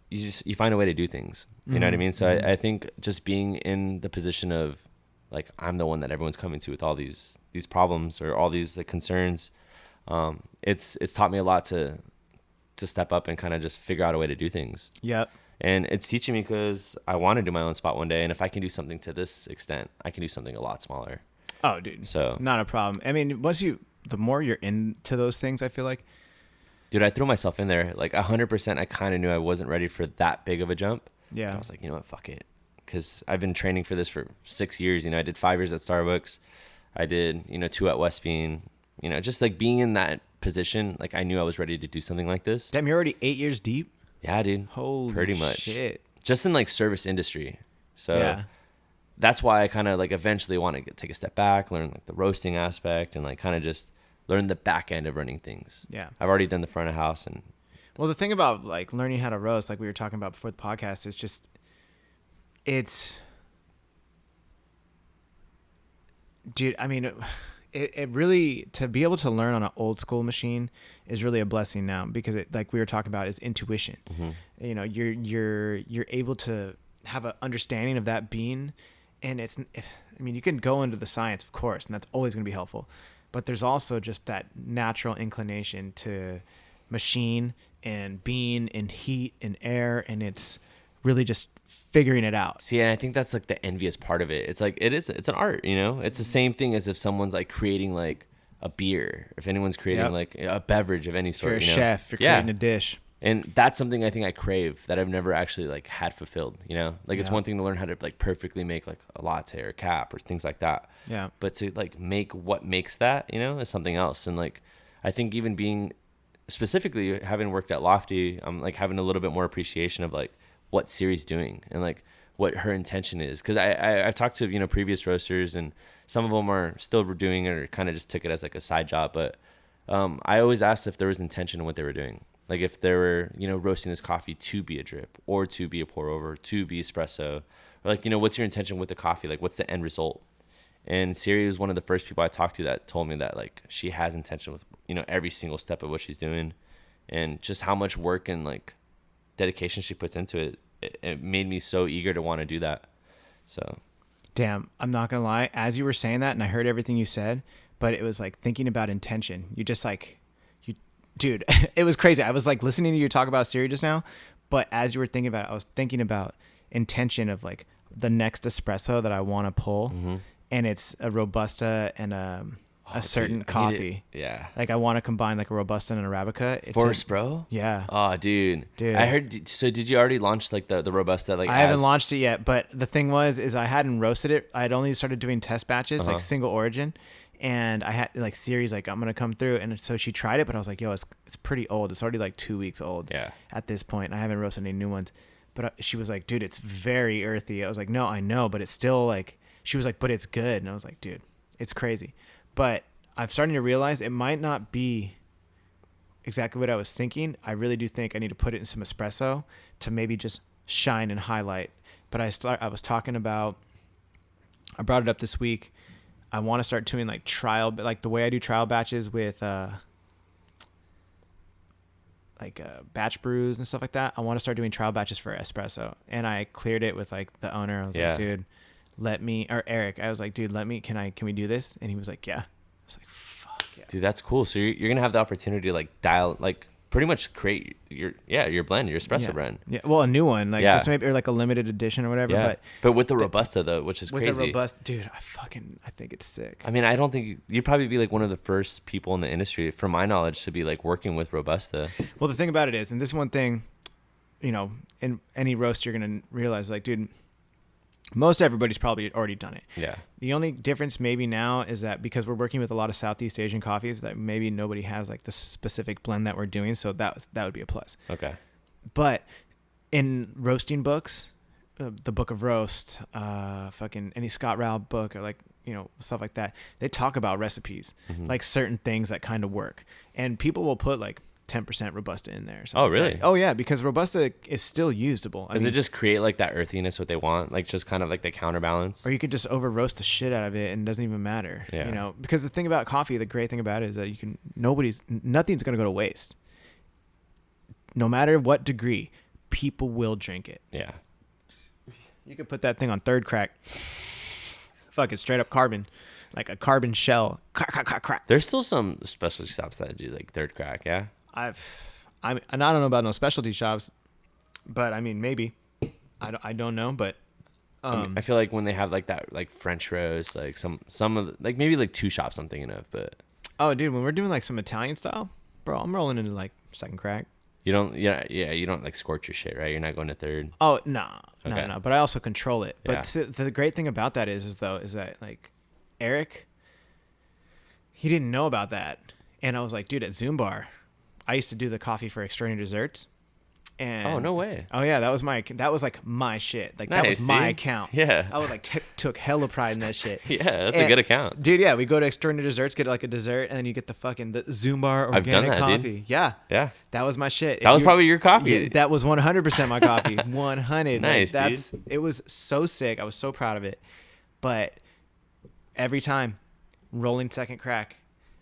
you find a way to do things. You know what I mean? So I think just being in the position of like, I'm the one that everyone's coming to with all these problems or all these like concerns. It's taught me a lot to step up and kind of just figure out a way to do things. Yep. And it's teaching me because I want to do my own spot one day. And if I can do something to this extent, I can do something a lot smaller. Oh, dude. So not a problem. I mean, the more you're into those things, I feel like. Dude, I threw myself in there. Like 100%, I kind of knew I wasn't ready for that big of a jump. Yeah. But I was like, you know what? Fuck it. because I've been training for this for 6 years. You know, I did 5 years at Starbucks. I did, 2 at West Bean. Just like being in that position, like I knew I was ready to do something like this. Damn, you're already 8 years deep? Yeah, dude. Holy pretty much. Shit. Just in like service industry. So that's why I kind of like eventually want to take a step back, learn like the roasting aspect, and like kind of just learn the back end of running things. Yeah. I've already done the front of house. And well, the thing about like learning how to roast, like we were talking about before the podcast, is just, dude, I mean, it really, to be able to learn on an old school machine is really a blessing now, because it, like we were talking about, is intuition. Mm-hmm. You're able to have an understanding of that bean, and you can go into the science, of course, and that's always going to be helpful, but there's also just that natural inclination to machine and bean and heat and air, and it's really just figuring it out. See, and I think that's like the envious part of it. It's like it's an art, It's the same thing as if someone's like creating like a beer, if anyone's creating like a beverage of any sort. If you're a chef, you're creating a dish. And that's something I think I crave that I've never actually like had fulfilled, Like it's one thing to learn how to like perfectly make like a latte or a cap or things like that. Yeah. But to like make what makes that, is something else. And like, I think even being specifically having worked at Lofty, I'm like having a little bit more appreciation of like what Siri's doing and like what her intention is. Cause I've talked to, previous roasters, and some of them are still doing it or kind of just took it as like a side job. But I always asked if there was intention in what they were doing. Like if they were, roasting this coffee to be a drip or to be a pour over, to be espresso, or like, what's your intention with the coffee? Like what's the end result? And Siri was one of the first people I talked to that told me that like she has intention with, every single step of what she's doing, and just how much work and like dedication she puts into it. It made me so eager to want to do that. So. Damn, I'm not going to lie. As you were saying that, and I heard everything you said, but it was like thinking about intention. You just like, dude, it was crazy. I was like listening to you talk about Siri just now, but as you were thinking about it, I was thinking about intention of like the next espresso that I want to pull. Mm-hmm. And it's a Robusta and a certain coffee. Yeah. Like I want to combine like a Robusta and an Arabica. Forest, bro? Yeah. Oh, dude. I heard, so did you already launch like the Robusta? Like I haven't launched it yet, but the thing is I hadn't roasted it. I had only started doing test batches, like single origin. And I had like Siri's like, I'm going to come through. And so she tried it, but I was like, yo, it's pretty old. It's already like 2 weeks old at this point. I haven't roasted any new ones, but she was like, dude, it's very earthy. I was like, no, I know, but it's still like, she was like, but it's good. And I was like, dude, it's crazy. But I'm starting to realize it might not be exactly what I was thinking. I really do think I need to put it in some espresso to maybe just shine and highlight. But I was talking about, I brought it up this week. I want to start doing like like the way I do trial batches with batch brews and stuff like that. I want to start doing trial batches for espresso. And I cleared it with like the owner. I was like, dude, or Eric. I was like, dude, can we do this? And he was like, yeah. I was like, fuck yeah. Dude, that's cool. So you're going to have the opportunity to like dial, like pretty much create your blend, your espresso blend. Yeah. Well, a new one, like just maybe, or like a limited edition or whatever. Yeah. But with the Robusta though, which is crazy. With the Robusta, dude, I think it's sick. I mean, I don't think you'd probably be like one of the first people in the industry, from my knowledge, to be like working with Robusta. Well, the thing about it is, and this one thing, in any roast, you're going to realize like, dude, most everybody's probably already done it. Yeah. The only difference maybe now is that because we're working with a lot of Southeast Asian coffees, that maybe nobody has like the specific blend that we're doing. So that would be a plus. Okay. But in roasting books, the Book of Roast, fucking any Scott Rao book, or like, stuff like that, they talk about recipes, like certain things that kind of work. And people will put like 10% Robusta in there. Oh, really? Like, oh, yeah, because Robusta is still usable. Does it just create like that earthiness, what they want? Like just kind of like the counterbalance? Or you could just over roast the shit out of it and it doesn't even matter. Yeah. Because the thing about coffee, the great thing about it is that nothing's going to go to waste. No matter what degree, people will drink it. Yeah. You could put that thing on third crack. Fuck it, straight up carbon. Like a carbon shell. Crack. There's still some specialty shops that do like third crack, yeah? I don't know about no specialty shops, but I mean, maybe. I don't know, but I feel like when they have like that, like French roast, like some of the, like maybe like 2 shops I'm thinking of, but oh, dude, when we're doing like some Italian style, bro, I'm rolling into like second crack. You don't, you don't like scorch your shit, right? You're not going to third. Oh, no. Okay. No. But I also control it. Yeah. But the great thing about that is that like Eric, he didn't know about that. And I was like, dude, at Zoom Bar, I used to do the coffee for extraordinary desserts. And Oh, no way. Oh yeah, that was like my shit. Like, Nice, that was my dude. account. Yeah. I was like took hella pride in that shit. Yeah, that's a good account. Dude, yeah, we go to extraordinary desserts, get like a dessert, and then you get the Zoom Bar organic I've done that, coffee. dude. Yeah. Yeah. That was my shit. That was probably your coffee. Yeah, that was 100% my coffee. 100. Nice, dude. It was so sick. I was so proud of it. But every time, rolling second crack,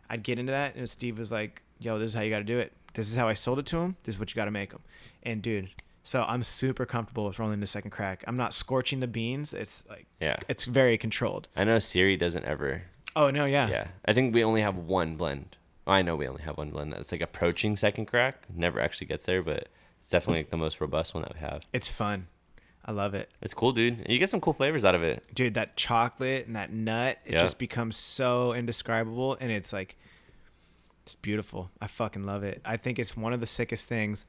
I'd get into that, and Steve was like, yo, this is how you got to do it. This is how I sold it to him. This is what you got to make them. And dude, so I'm super comfortable with rolling the second crack. I'm not scorching the beans. It's like, it's very controlled. I know Siri doesn't ever. Oh, no, yeah. Yeah. I think we only have one blend. I know we only have one blend that's like approaching second crack. Never actually gets there, but it's definitely like the most robust one that we have. It's fun. I love it. It's cool, dude. You get some cool flavors out of it. Dude, that chocolate and that nut, it just becomes so indescribable, and it's like, it's beautiful. I fucking love it. I think it's one of the sickest things.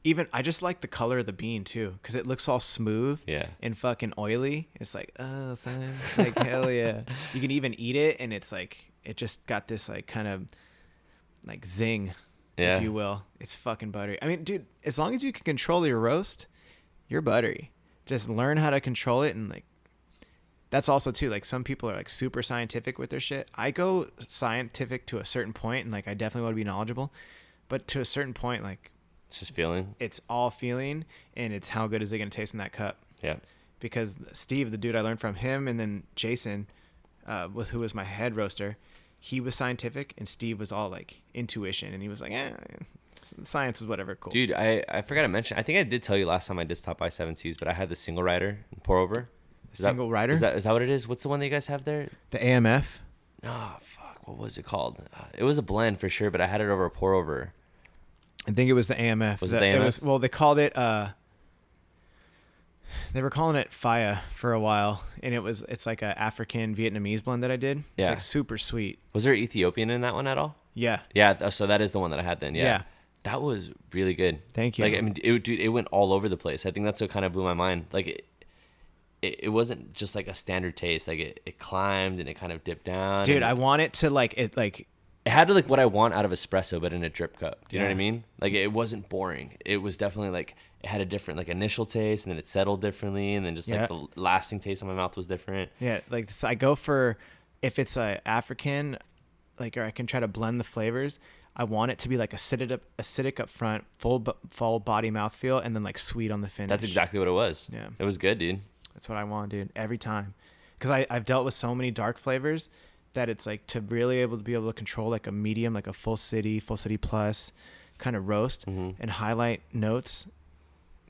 Even, I just like the color of the bean too, because it looks all smooth and fucking oily. It's like, oh, son. Like, hell yeah. You can even eat it, and it's like, it just got this like kind of like zing, if you will. It's fucking buttery. I mean, dude, as long as you can control your roast, you're buttery. Just learn how to control it, and like, that's also too, like, some people are like super scientific with their shit. I go scientific to a certain point, and like, I definitely want to be knowledgeable, but to a certain point, like, it's just feeling. It's all feeling, and it's how good is it going to taste in that cup. Yeah. Because Steve, the dude I learned from him, and then Jason, who was my head roaster, he was scientific, and Steve was all like intuition, and he was like, science is whatever, cool. Dude, I forgot to mention. I think I did tell you last time I did stop by 7C's, but I had the single rider and pour over. Single rider? Is that what it is? What's the one that you guys have there? The AMF. Oh fuck, what was it called? It was a blend for sure, but I had it over a pour over. I think it was the AMF. Was it the AMF? Well, they called it. They were calling it Faya for a while, and it's like a African Vietnamese blend that I did. It's like super sweet. Was there Ethiopian in that one at all? Yeah. Yeah. So that is the one that I had then. Yeah. That was really good. Thank you. Like, I mean, it went all over the place. I think that's what kind of blew my mind. Like, it wasn't just like a standard taste. Like, it climbed and it kind of dipped down. Dude, I want it to it had like what I want out of espresso, but in a drip cup. Do you know what I mean? Like, it wasn't boring. It was definitely like, it had a different like initial taste, and then it settled differently, and then just like the lasting taste in my mouth was different. Yeah, like this, I go for, if it's a African, like, or I can try to blend the flavors. I want it to be like acidic up front, full body mouthfeel, and then like sweet on the finish. That's exactly what it was. Yeah, it was good, dude. That's what I want, dude. Every time, because I've dealt with so many dark flavors that it's like, to really be able to control like a medium, like a full city plus kind of roast and highlight notes.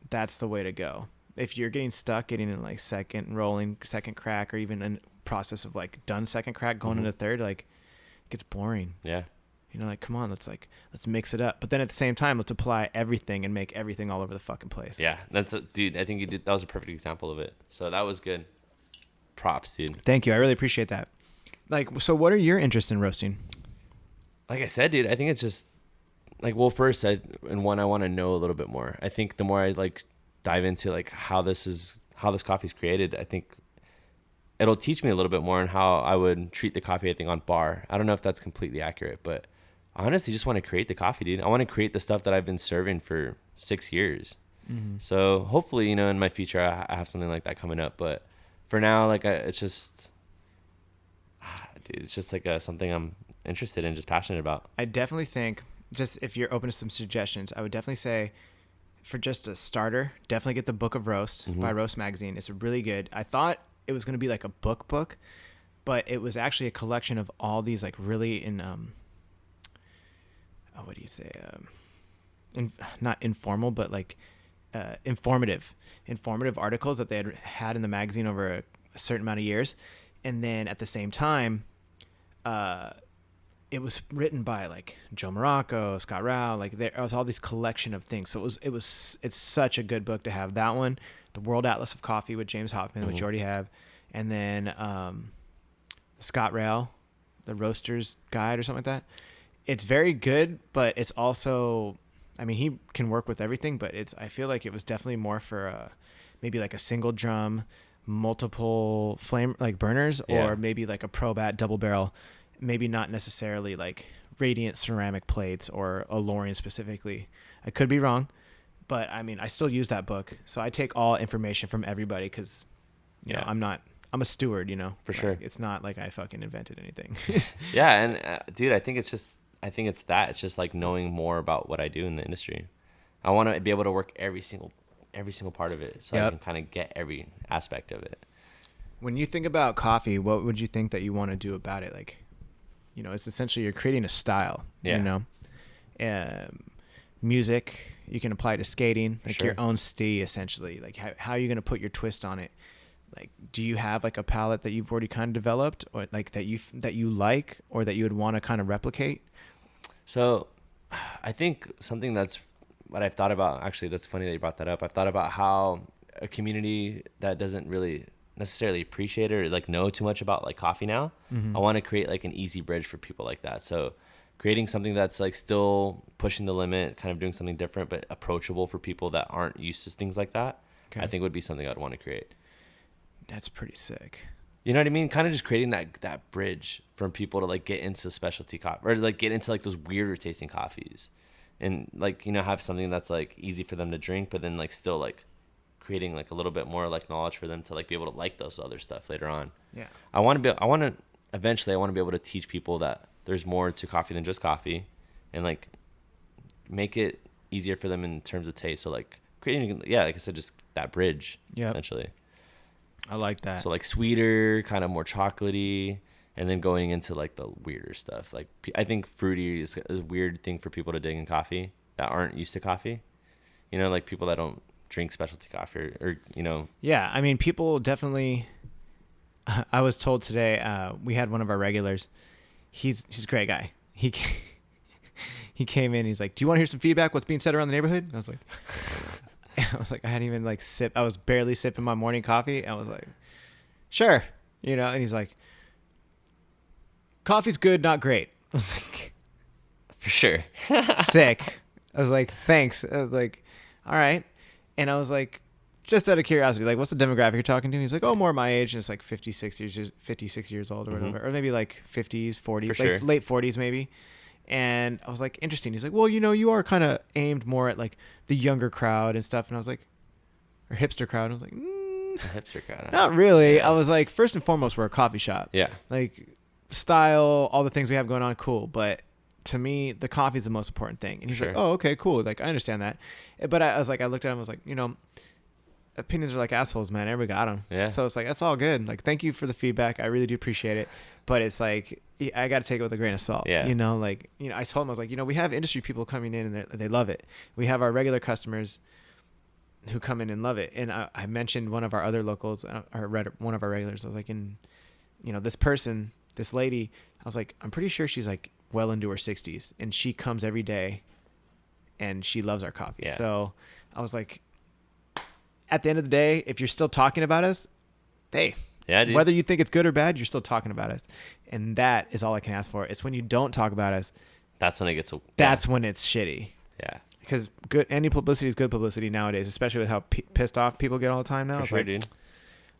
That's the way to go. If you're getting in like second crack, or even in process of like done second crack going into third, like, it gets boring. Yeah. You know, like, come on, let's mix it up. But then at the same time, let's apply everything and make everything all over the fucking place. Yeah, dude, I think that was a perfect example of it. So that was good. Props, dude. Thank you. I really appreciate that. Like, so what are your interests in roasting? Like I said, dude, I think it's just like, well, first, I want to know a little bit more. I think the more I like dive into like how this coffee is created, I think it'll teach me a little bit more on how I would treat the coffee, I think, on bar. I don't know if that's completely accurate, but I honestly just want to create the coffee, dude. I want to create the stuff that I've been serving for 6 years. So hopefully, you know, in my future, I have something like that coming up. But for now, like, it's just, dude, it's just like something I'm interested in, just passionate about. I definitely think, just if you're open to some suggestions, I would definitely say, for just a starter, definitely get the Book of Roast by Roast Magazine. It's really good. I thought it was going to be like a book, but it was actually a collection of all these like really what do you say? Not informal, but like informative articles that they had in the magazine over a certain amount of years. And then at the same time, it was written by like Joe Morocco, Scott Rao, like there was all these collection of things. So it's such a good book to have. That one, The World Atlas of Coffee with James Hoffman, which you already have. And then Scott Rao, The Roaster's Guide or something like that. It's very good, but it's also I mean, he can work with everything, but I feel like it was definitely more for maybe like a single drum, multiple flame like burners, or maybe like a Probat double barrel, maybe not necessarily like radiant ceramic plates or a Lorien specifically. I could be wrong, but I mean, I still use that book. So I take all information from everybody because, you know, I'm a steward, you know. For sure. It's not like I fucking invented anything. Yeah. And dude, I think it's just like knowing more about what I do in the industry. I want to be able to work every single part of it, so I can kind of get every aspect of it. When you think about coffee, what would you think that you want to do about it? Like, you know, it's essentially you're creating a style, you know. Music, you can apply to skating, like your own style, essentially. Like how are you going to put your twist on it? Like, do you have like a palette that you've already kind of developed, or like that you like, or that you would want to kind of replicate? So I think something that's what I've thought about, actually, that's funny that you brought that up. I've thought about how a community that doesn't really necessarily appreciate it or like know too much about like coffee now, I want to create like an easy bridge for people like that. So creating something that's like still pushing the limit, kind of doing something different, but approachable for people that aren't used to things like that, I think would be something I'd want to create. That's pretty sick. You know what I mean? Kind of just creating that bridge from people to like get into specialty coffee, or like get into like those weirder tasting coffees, and like, you know, have something that's like easy for them to drink, but then like still like creating like a little bit more like knowledge for them to like be able to like those other stuff later on. Yeah. Eventually I want to be able to teach people that there's more to coffee than just coffee, and like make it easier for them in terms of taste. So like creating, like I said, just that bridge, essentially. I like that. So like sweeter, kind of more chocolatey, and then going into like the weirder stuff. Like I think fruity is a weird thing for people to dig in coffee that aren't used to coffee. You know, like people that don't drink specialty coffee or you know. Yeah, I mean, people definitely. I was told today, we had one of our regulars. He's a great guy. He came in. He's like, "Do you want to hear some feedback? What's being said around the neighborhood?" And I was like, I hadn't even like sipped. I was barely sipping my morning coffee. I was like, sure, you know. And he's like, coffee's good, not great. I was like, for sure. Sick. I was like, thanks. I was like, all right. And I was like, just out of curiosity, like, what's the demographic you're talking to? He's like, oh, more my age. And it's like 56 years old or whatever, or maybe like 50s, 40s, like sure. Late 40s maybe. And I was like, interesting. He's like, well, you know, you are kind of aimed more at like the younger crowd and stuff. And I was like, or hipster crowd. And I was like, hipster crowd. Not really. Yeah. I was like, first and foremost, we're a coffee shop. Yeah. Like style, all the things we have going on, cool. But to me, the coffee is the most important thing. And he's like, oh, okay, cool. Like, I understand that. But I was like, I looked at him, I was like, you know, opinions are like assholes, man. Everybody got them. Yeah. So it's like, that's all good. Like, thank you for the feedback. I really do appreciate it. But it's like, I got to take it with a grain of salt. Yeah. You know, like, you know, I told him, I was like, you know, we have industry people coming in and they love it. We have our regular customers who come in and love it. And I mentioned one of our other locals, or one of our regulars. I was like, and, you know, this lady, I was like, I'm pretty sure she's like well into her 60s and she comes every day and she loves our coffee. Yeah. So I was like, at the end of the day, if you're still talking about us, hey, yeah, dude. Whether you think it's good or bad, you're still talking about us. And that is all I can ask for. It's when you don't talk about us. That's when it gets. That's when it's shitty. Yeah. Because any publicity is good publicity nowadays, especially with how pissed off people get all the time now. For it's sure, like, dude.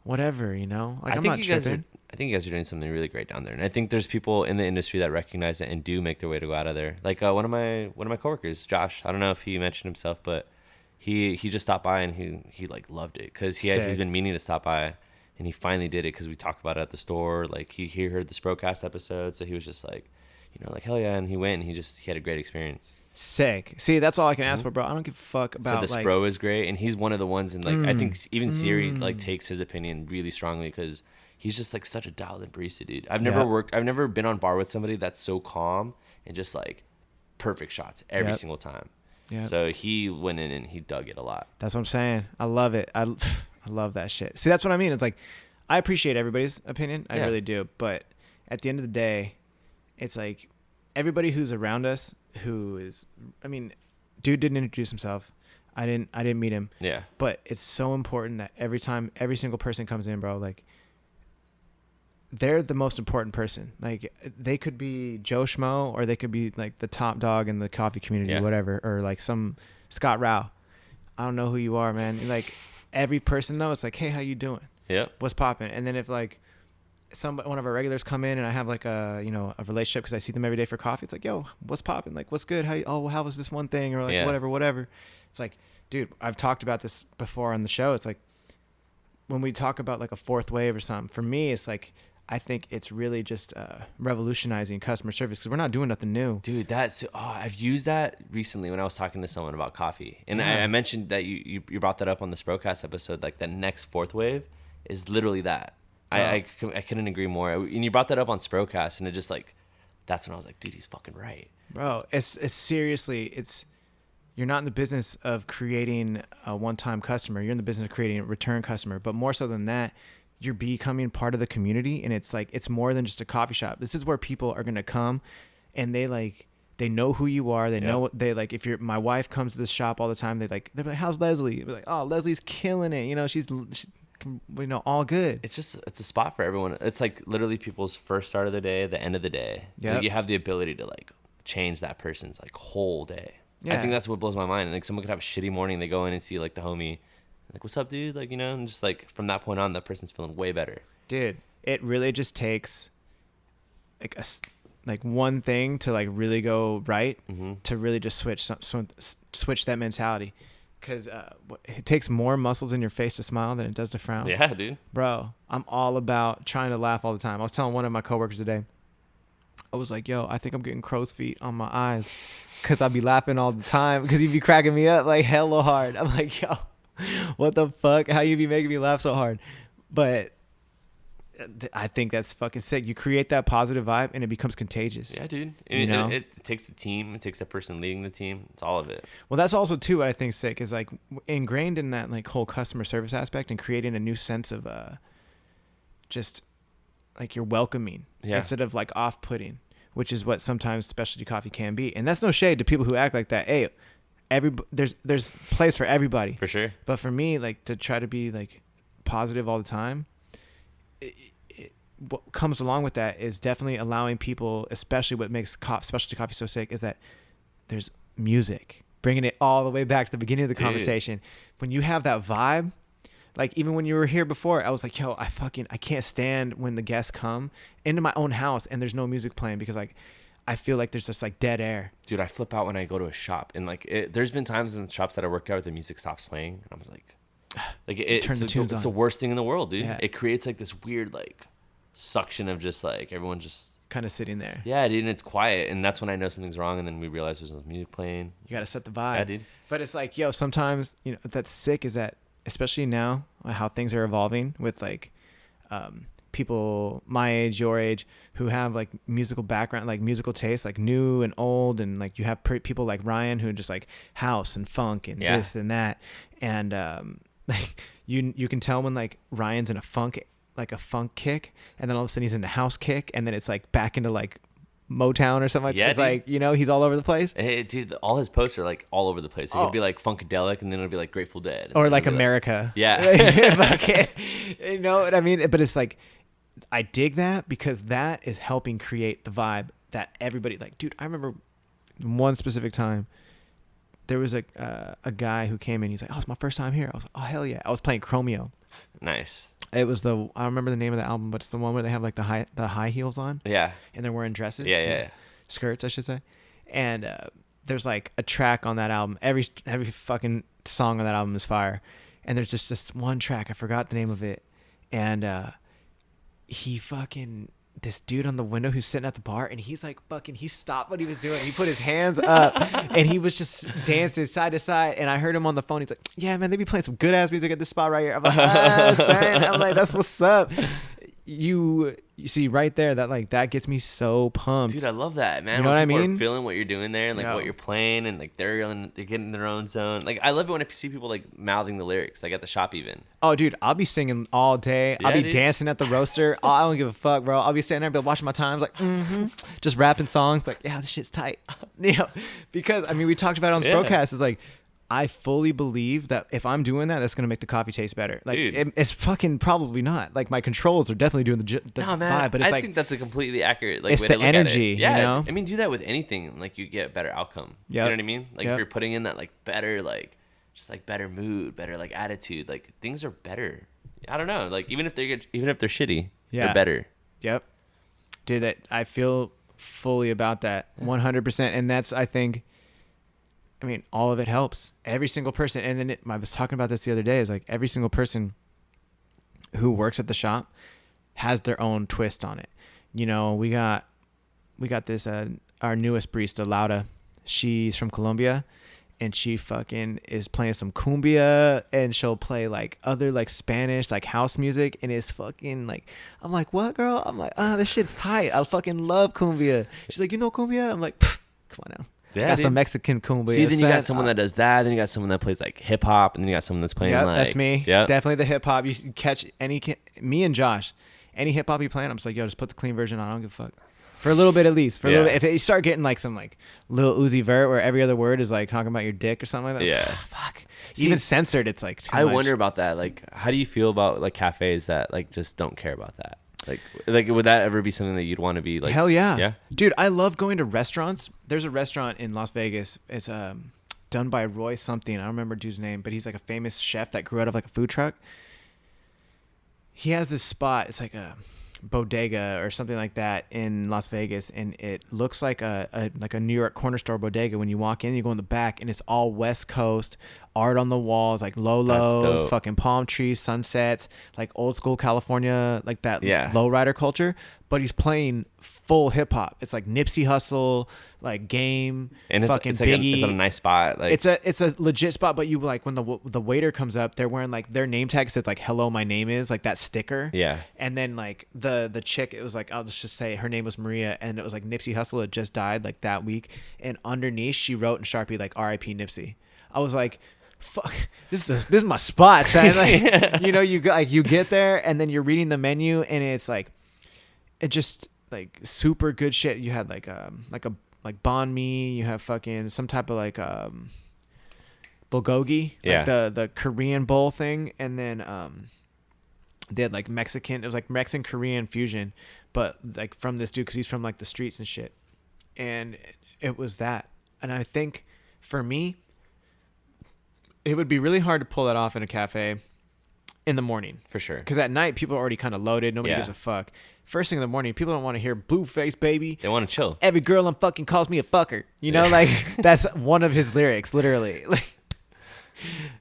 Whatever, you know. Like, I I'm think not tripping. I think you guys are doing something really great down there, and I think there's people in the industry that recognize it and do make their way to go out of there. Like one of my coworkers, Josh. I don't know if he mentioned himself, but he just stopped by and he like loved it because he's been meaning to stop by. And he finally did it because we talked about it at the store. Like he heard the Sprocast episode, so he was just like, you know, like hell yeah. And he went and he had a great experience. Sick. See, that's all I can ask for, bro. I don't give a fuck about. So the Spro is great, and he's one of the ones. And like I think even Siri like takes his opinion really strongly because he's just like such a dialed-in barista, dude. I've never been on bar with somebody that's so calm and just like perfect shots every single time. Yeah. So he went in and he dug it a lot. That's what I'm saying. I love it. I love that shit. See, that's what I mean. It's like, I appreciate everybody's opinion. I really do. But at the end of the day, it's like everybody who's around us who is, I mean, dude didn't introduce himself. I didn't meet him. Yeah. But it's so important that every time, every single person comes in, bro, like they're the most important person. Like they could be Joe Schmo, or they could be like the top dog in the coffee community, whatever, or like some Scott Rao. I don't know who you are, man. Like every person though, it's like, hey, how you doing? Yeah. What's popping? And then if like one of our regulars come in and I have like a relationship because I see them every day for coffee, it's like, yo, what's popping? Like, what's good? How was this one thing? Or like whatever. It's like, dude, I've talked about this before on the show. It's like when we talk about like a fourth wave or something, for me, it's like, I think it's really just revolutionizing customer service because we're not doing nothing new. Dude, I've used that recently when I was talking to someone about coffee. And I mentioned that you brought that up on the Sprocast episode, like the next fourth wave is literally that. I couldn't agree more. And you brought that up on Sprocast, and it just like, that's when I was like, dude, he's fucking right. Bro, it's seriously, you're not in the business of creating a one-time customer. You're in the business of creating a return customer. But more so than that, you're becoming part of the community, and it's like, it's more than just a coffee shop. This is where people are going to come, and they know who you are. They know what they like. If my wife comes to this shop all the time, they're like, how's Leslie? They're like, oh, Leslie's killing it. You know, she's all good. It's a spot for everyone. It's like literally people's first start of the day, the end of the day. Yeah. Like, you have the ability to like change that person's like whole day. Yeah. I think that's what blows my mind. Like someone could have a shitty morning. They go in and see like the homie, like, what's up, dude? Like, you know, and just like from that point on, that person's feeling way better. Dude, it really just takes like one thing to like really go right, to really just switch that mentality. Because it takes more muscles in your face to smile than it does to frown. Yeah, dude. Bro, I'm all about trying to laugh all the time. I was telling one of my coworkers today, I was like, yo, I think I'm getting crow's feet on my eyes because I'll be laughing all the time because you'd be cracking me up like hella hard. I'm like, yo, what the fuck? How you be making me laugh so hard? But I think that's fucking sick. You create that positive vibe and it becomes contagious. Yeah, dude. It takes the team. It takes the person leading the team. It's all of it. Well, that's also too what I think is sick is like ingrained in that like whole customer service aspect and creating a new sense of just like you're welcoming instead of like off-putting, which is what sometimes specialty coffee can be. And that's no shade to people who act like that. Hey, there's place for everybody. For sure. But for me, like to try to be like positive all the time, what comes along with that is definitely allowing people, especially what makes specialty coffee so sick, is that there's music, bringing it all the way back to the beginning of the conversation. When you have that vibe, like even when you were here before, I was like, yo, I can't stand when the guests come into my own house and there's no music playing because like I feel like there's just like dead air. Dude, I flip out when I go to a shop and like there's been times in shops that I worked at where the music stops playing and I'm like it's the worst thing in the world, dude. Yeah. It creates like this weird like suction of just like everyone just kind of sitting there. Yeah, dude, and it's quiet, and that's when I know something's wrong, and then we realize there's no music playing. You gotta set the vibe. Yeah, dude. But it's like, yo, sometimes, you know, that's sick is that, especially now, how things are evolving with like people my age, your age, who have like musical background, like musical taste, like new and old, and like you have people like Ryan who just like house and funk and this and that, and like you can tell when like Ryan's in a funk kick, and then all of a sudden he's in the house kick, and then it's like back into like Motown or something like that. It's dude. Like, you know, he's all over the place. Hey, dude, all his posts are like all over the place. It'll be like Funkadelic, and then it'll be like Grateful Dead. Or like America. Yeah. You know what I mean? But it's like, I dig that because that is helping create the vibe that everybody like, dude, I remember one specific time there was a guy who came in. He's like, oh, it's my first time here. I was like, oh, hell yeah. I was playing Chromeo. Nice. It was I don't remember the name of the album, but it's the one where they have like the high heels on. Yeah. And they're wearing dresses. Yeah. Skirts, I should say. And there's like a track on that album. Every fucking song on that album is fire. And there's just this one track. I forgot the name of it. And this dude on the window who's sitting at the bar, and he's like he stopped what he was doing. He put his hands up and he was just dancing side to side. And I heard him on the phone. He's like, yeah, man, they be playing some good ass music at this spot right here. I'm like, son. I'm like, that's what's up. You see right there that like that gets me so pumped. Dude, I love that, man. You know what I mean? Are feeling what you're doing there and like what you're playing, and like they're getting in their own zone. Like I love it when I see people like mouthing the lyrics, like at the shop even. Oh, dude, I'll be singing all day. Yeah, I'll be dancing at the roaster. I don't give a fuck, bro. I'll be standing there, be watching my times, like just rapping songs, like, yeah, this shit's tight. You know, because I mean, we talked about it on Sprocast. It's like I fully believe that if I'm doing that, that's gonna make the coffee taste better. Like it's fucking probably not. Like my controls are definitely doing the no, man, vibe, but it's I think that's a completely accurate like it's way the to look energy. At it. Yeah, you know? I mean, do that with anything. Like you get better outcome. Yep. You know what I mean? Like Yep. if you're putting in that like better like just like better mood, better like attitude, like things are better. I don't know. Like even if they're shitty, they're better. Yep. Dude, I feel fully about that 100%, and that's I think. I mean, all of it helps. Every single person, and then I was talking about this the other day. Is like every single person who works at the shop has their own twist on it. You know, we got this our newest barista, Laura. She's from Colombia, and she fucking is playing some cumbia, and she'll play like other like Spanish like house music, and it's fucking like I'm like, what, girl? I'm like, this shit's tight. I fucking love cumbia. She's like, you know cumbia? I'm like, come on now. Yeah, got some Mexican cumbia. See, then you got someone that does that. Then you got someone that plays like hip hop, and then you got someone that's playing like. That's me. Yeah, definitely the hip hop. You catch me and Josh, any hip hop you playing, I'm just like, yo, just put the clean version on. I don't give a fuck. For a little bit at least. For a little bit. If you start getting like some like Lil Uzi Vert where every other word is like talking about your dick or something like that. Yeah. Fuck. See, even censored, it's like too I much. wonder about that. Like, how do you feel about like cafes that like just don't care about that? Like would that ever be something that you'd want to be like? Hell yeah. Yeah. Dude, I love going to restaurants. There's a restaurant in Las Vegas. It's done by Roy something. I don't remember dude's name, but he's like a famous chef that grew out of like a food truck. He has this spot. It's like a bodega or something like that in Las Vegas, and it looks like a New York corner store bodega. When you walk in, you go in the back, and it's all West Coast art on the walls, like Lolos, fucking palm trees, sunsets, like old school California, like that lowrider culture. But he's playing full hip hop. It's like Nipsey Hussle, like Game, and fucking it's Biggie. It's a nice spot. Like it's a legit spot. But you like when the waiter comes up, they're wearing like their name tag says like "Hello, my name is," like that sticker. Yeah. And then like the chick, it was like, I'll just say her name was Maria, and it was like Nipsey Hussle had just died like that week, and underneath she wrote in Sharpie like "R.I.P. Nipsey." I was like, fuck, this is my spot, son. Like, you know, you get there, and then you're reading the menu, and it's like, it just like super good shit. You had like banh mi, you have fucking some type of like bulgogi, like the Korean bowl thing, and then they had like Mexican. It was like Mexican Korean fusion, but like from this dude because he's from like the streets and shit, and it was that. And I think for me, it would be really hard to pull that off in a cafe in the morning. For sure. Because at night, people are already kind of loaded. Nobody gives a fuck. First thing in the morning, people don't want to hear Blueface, baby. They want to chill. Every girl I'm fucking calls me a fucker. You know, like that's one of his lyrics, literally. Like,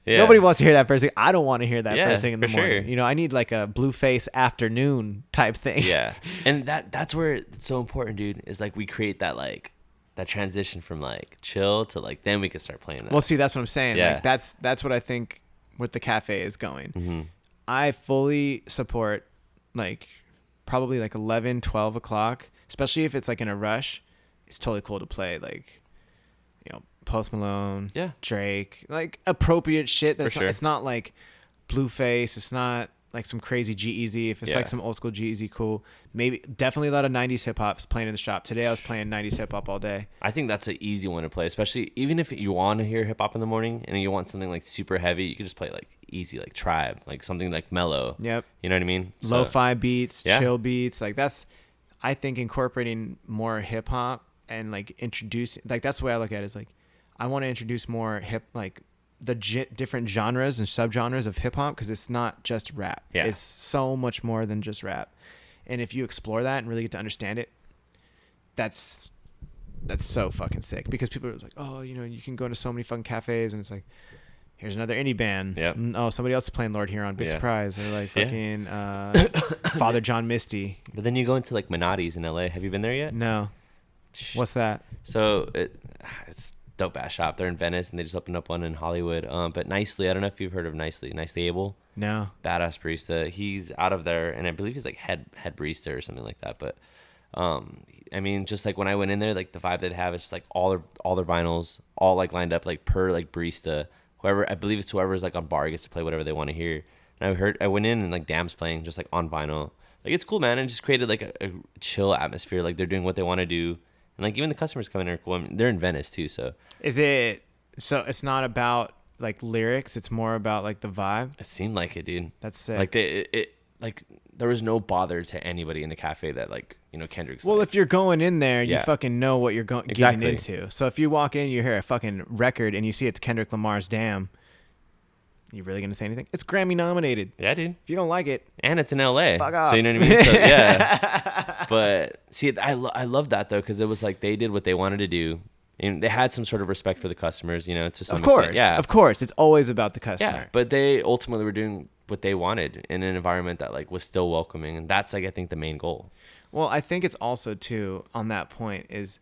nobody wants to hear that first thing. I don't want to hear that first thing in the morning. Sure. You know, I need like a Blueface afternoon type thing. Yeah. And that's where it's so important, dude, is like we create that like that transition from like chill to like then we can start playing that. Well, see, that's what I'm saying. Yeah. Like that's what I think what the cafe is going. Mm-hmm. I fully support like probably like 11, 12 o'clock, especially if it's like in a rush. It's totally cool to play like, you know, Post Malone, Drake, like appropriate shit. That's sure. It's not like Blueface. It's not like some crazy G-Eazy. If it's like some old school G-Eazy, cool. Maybe definitely a lot of 90s hip hop playing in the shop. Today I was playing 90s hip hop all day. I think that's an easy one to play, especially even if you want to hear hip hop in the morning and you want something like super heavy, you can just play like easy, like Tribe, like something like mellow. Yep. You know what I mean? Lo-fi beats, chill beats. Like that's, I think incorporating more hip hop and like introducing, like that's the way I look at it is like, I want to introduce more like the different genres and subgenres of hip hop because it's not just rap. Yeah. It's so much more than just rap. And if you explore that and really get to understand it, that's so fucking sick because people are like, oh, you know, you can go to so many fucking cafes and it's like, here's another indie band. Yep. Oh, somebody else is playing Lord Huron. Big surprise. They're like fucking Father John Misty. But then you go into like Minotti's in LA. Have you been there yet? No. What's that? So it's dope ass shop. They're in Venice and they just opened up one in Hollywood. But Nicely, I don't know if you've heard of Nicely Abel. No. Badass barista. He's out of there and I believe he's like head barista or something like that. But I mean, just like when I went in there, like the vibe they have is just like all their vinyls all like lined up like per like barista. Whoever, I believe it's whoever's like on bar gets to play whatever they want to hear. And I went in and like Dam's playing just like on vinyl. Like it's cool, man. And just created like a chill atmosphere. Like they're doing what they want to do. And like even the customers coming in are cool. I mean, they're in Venice too, so. So it's not about like lyrics. It's more about like the vibe. It seemed like it, dude. That's sick. Like like there was no bother to anybody in the cafe that like, you know, Kendrick's. Well, like, if you're going in there, you Yeah. fucking know what you're going Exactly. getting into. So if you walk in, you hear a fucking record, and you see it's Kendrick Lamar's "Damn," you really gonna say anything? It's Grammy nominated. Yeah, dude. If you don't like it, And it's in LA. fuck off. So you know what I mean? So, yeah. But see, I love that though, because it was like they did what they wanted to do. And they had some sort of respect for the customers, you know, to some Of course, extent. Yeah. of course, it's always about the customer. Yeah. But they ultimately were doing what they wanted in an environment that like was still welcoming. And that's like, I think, the main goal. Well, I think it's also too on that point is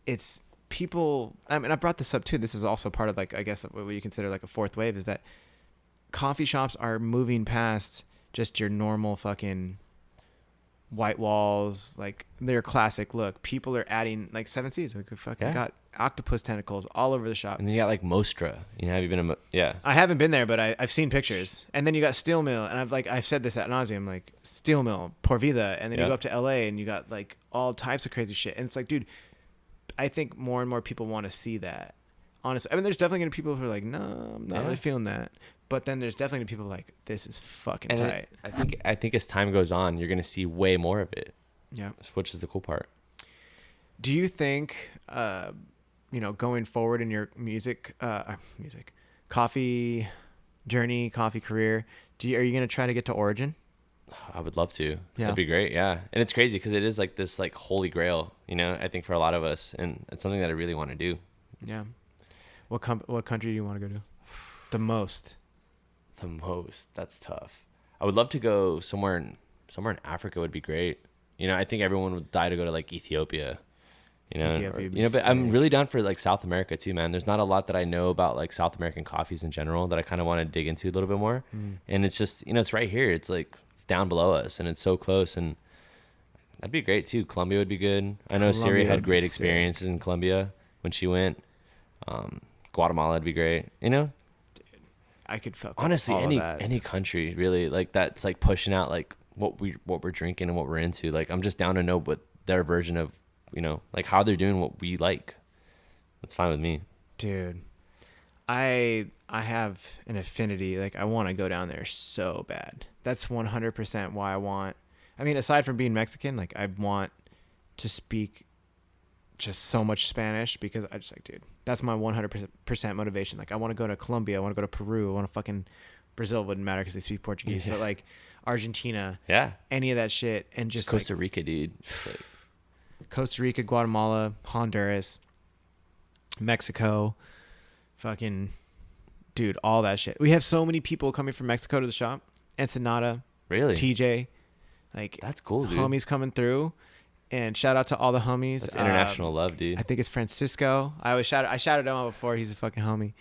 it's people. I mean, I brought this up too. This is also part of like, I guess what you consider like a fourth wave is that coffee shops are moving past just your normal fucking white walls, like their classic look. People are adding like 7Cs. We fucking got octopus tentacles all over the shop. And then you got like Mostra. You know, have you been yeah. I haven't been there, but I've seen pictures. And then you got Steel Mill, and I've said this ad nauseum, like Steel Mill, Por Vida, and then you go up to LA and you got like all types of crazy shit. And it's like, dude, I think more and more people want to see that. Honestly, I mean, there's definitely gonna be people who are like, no, I'm not really feeling that. But then there's definitely people like, this is fucking tight. I think as time goes on, you're gonna see way more of it. Yeah, which is the cool part. Do you think, you know, going forward in your coffee journey, coffee career, are you gonna try to get to origin? I would love to. Yeah. That'd be great. Yeah. And it's crazy because it is like this like holy grail, you know, I think for a lot of us, and it's something that I really want to do. Yeah. What country do you want to go to? The most. That's tough. I would love to go somewhere in Africa would be great. You know, I think everyone would die to go to like Ethiopia. You know, but I'm really down for like South America too, man. There's not a lot that I know about like South American coffees in general that I kind of want to dig into a little bit more. And it's just, you know, it's right here. It's like it's down below us, and it's so close, and that'd be great too. Colombia would be good. I know Siri had great experiences in Colombia when she went. Guatemala would be great. You know, I could fuck honestly all any country really like that's like pushing out like what we're drinking and what we're into. Like I'm just down to know what their version of, you know, like how they're doing what we like. That's fine with me, dude. I have an affinity. Like I want to go down there so bad. That's 100% why I want. I mean, aside from being Mexican, like I want to speak just so much Spanish because I just like, dude, that's my 100% motivation. Like I want to go to Colombia, I want to go to Peru, I want to fucking Brazil wouldn't matter because they speak Portuguese, but like Argentina, any of that shit, and just Costa Rica, dude. Just like Costa Rica, Guatemala, Honduras, Mexico, fucking dude, all that shit. We have so many people coming from Mexico to the shop. Ensenada, really, TJ, like that's cool, dude. Homies coming through. And shout out to all the homies. That's international love, dude. I think it's Francisco. I shouted him out before. He's a fucking homie.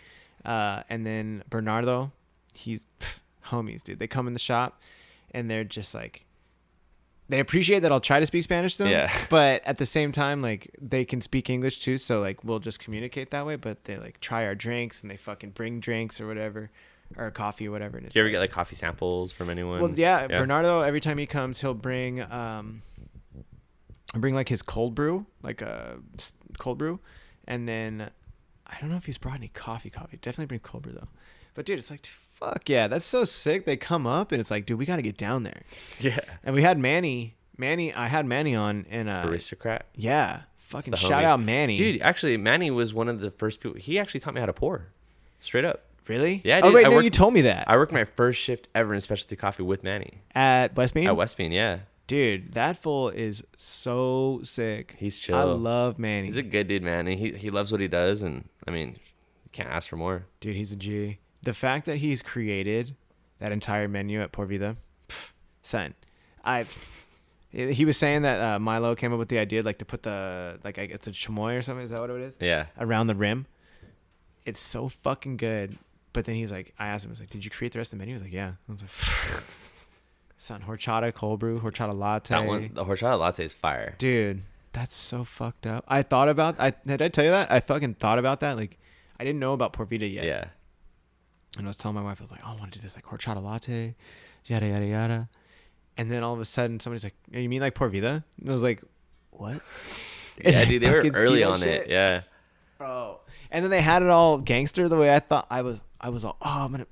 And then Bernardo, he's homies, dude. They come in the shop, and they're just like, they appreciate that I'll try to speak Spanish to them. Yeah. But at the same time, like they can speak English too, so like we'll just communicate that way. But they like try our drinks, and they fucking bring drinks or whatever, or coffee or whatever. And it's you ever get like coffee samples from anyone? Well, yeah. Bernardo, every time he comes, he'll bring like his cold brew, like a cold brew, and then I don't know if he's brought any coffee. Definitely bring cold brew though. But dude, it's like, fuck yeah, that's so sick. They come up and it's like, dude, we got to get down there. Yeah. And we had Manny. I had Manny on in Aristocrat. Yeah, fucking shout out Manny. Dude, actually, Manny was one of the first people. He actually taught me how to pour, straight up. Really? Yeah. Dude, oh wait, no, you told me that. I worked my first shift ever in specialty coffee with Manny at West Bean. Yeah. Dude, that fool is so sick. He's chill. I love Manny. He's a good dude, man. And he loves what he does, and I mean, you can't ask for more. Dude, he's a G. The fact that he's created that entire menu at Por Vida, son. He was saying that Milo came up with the idea, like to put the it's a chamoy or something. Is that what it is? Yeah. Around the rim. It's so fucking good. But then he's like, I asked him, I was like, did you create the rest of the menu? He was like, yeah. I was like, son, horchata cold brew, horchata latte. That one, the horchata latte is fire. Dude, that's so fucked up. Did I tell you that? I fucking thought about that. Like, I didn't know about Por Vida yet. Yeah. And I was telling my wife, I was like, oh, I want to do this like horchata latte, yada, yada, yada. And then all of a sudden somebody's like, you mean like Por Vida? And I was like, what? Yeah, dude, they were early on it. Yeah. Bro. And then they had it all gangster the way I thought. I I was all, oh, I'm gonna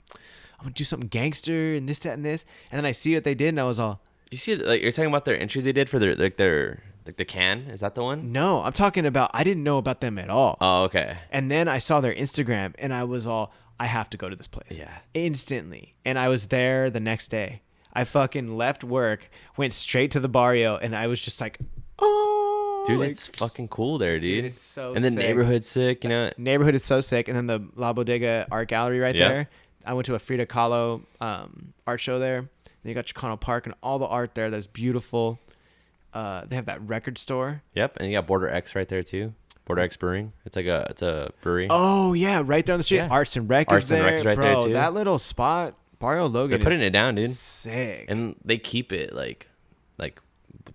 do something gangster and this, that, and this. And then I see what they did, and I was all. You see, like you're talking about their entry they did for their the can. Is that the one? No, I'm talking about. I didn't know about them at all. Oh, okay. And then I saw their Instagram, and I was all, I have to go to this place. Yeah. Instantly. And I was there the next day. I fucking left work, went straight to the barrio, and I was just like, oh. Dude, it's fucking cool there, dude. It's so and the sick. neighborhood's sick, you know. Neighborhood is so sick. And then the La Bodega art gallery right there. I went to a Frida Kahlo art show there. Then you got Chicano Park and all the art there that's beautiful. They have that record store. Yep, and you got Border X right there too. Border X Brewing. It's a brewery. Oh yeah, right down the street. Yeah. Arts and Rec Arts is and there, Rec is right bro. there, too. That little spot, Barrio Logan. They're putting it down, dude. Sick. And they keep it like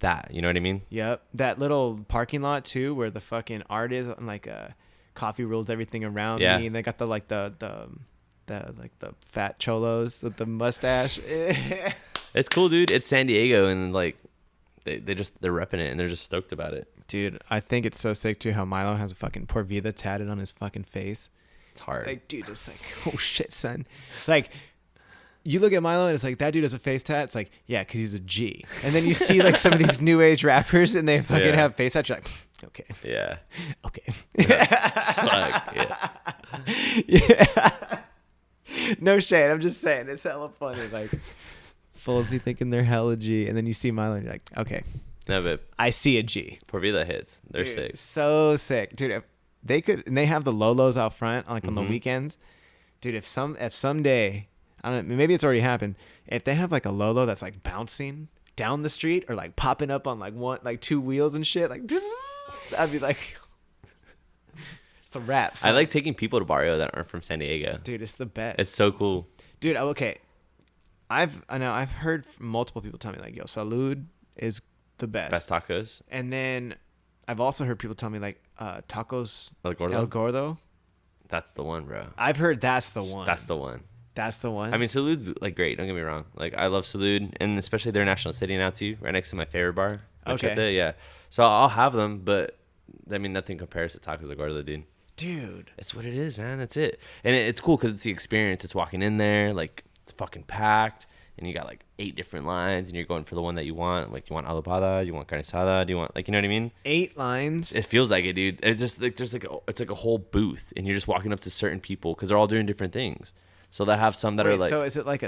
that. You know what I mean? Yep, that little parking lot too, where the fucking art is, and like coffee rules everything around me. And they got the fat cholos with the mustache. It's cool, dude. It's San Diego, and like they're repping it, and they're just stoked about it. Dude, I think it's so sick too how Milo has a fucking Por Vida tatted on his fucking face. It's hard. Like, dude, it's like, oh shit, son. It's like, you look at Milo and it's like, that dude has a face tat. It's like, yeah, because he's a G. And then you see like some of these new age rappers and they fucking have face tats. You're like, okay. Yeah. Okay. Fuck, yeah. Yeah. No shade. I'm just saying. It's hella funny. Like, fools be thinking they're hella G. And then you see Milo and you're like, okay. No, but I see a G. Por Vida hits. They're Dude, sick. So sick. Dude, if they could, and they have the Lolos out front, like on the weekends. Dude, if someday, I don't know, maybe it's already happened. If they have like a Lolo that's like bouncing down the street or like popping up on like two wheels and shit, like, I'd be like, it's a wrap. I like taking people to Barrio that aren't from San Diego. Dude, it's the best. It's so cool. Dude, okay. I've heard multiple people tell me like, yo, Salud is the best. Best tacos. And then I've also heard people tell me like tacos El Gordo. That's the one, bro. I've heard that's the one. That's the one. That's the one. I mean, Salud's like great. Don't get me wrong. Like I love Salud, and especially their National City now too, right next to my favorite bar. Okay. Yeah. So I'll have them, but I mean nothing compares to tacos El Gordo, dude. Dude, It's what it is, man. That's it. And it's cool because it's the experience. It's walking in there, like it's fucking packed. And you got like 8 different lines, and you're going for the one that you want. Like you want alupada, you want carne asada, do you want, like, you know what I mean? 8 lines. It feels like it, dude. It's just like it's like a whole booth, and you're just walking up to certain people because they're all doing different things. So they have some that are like. So is it like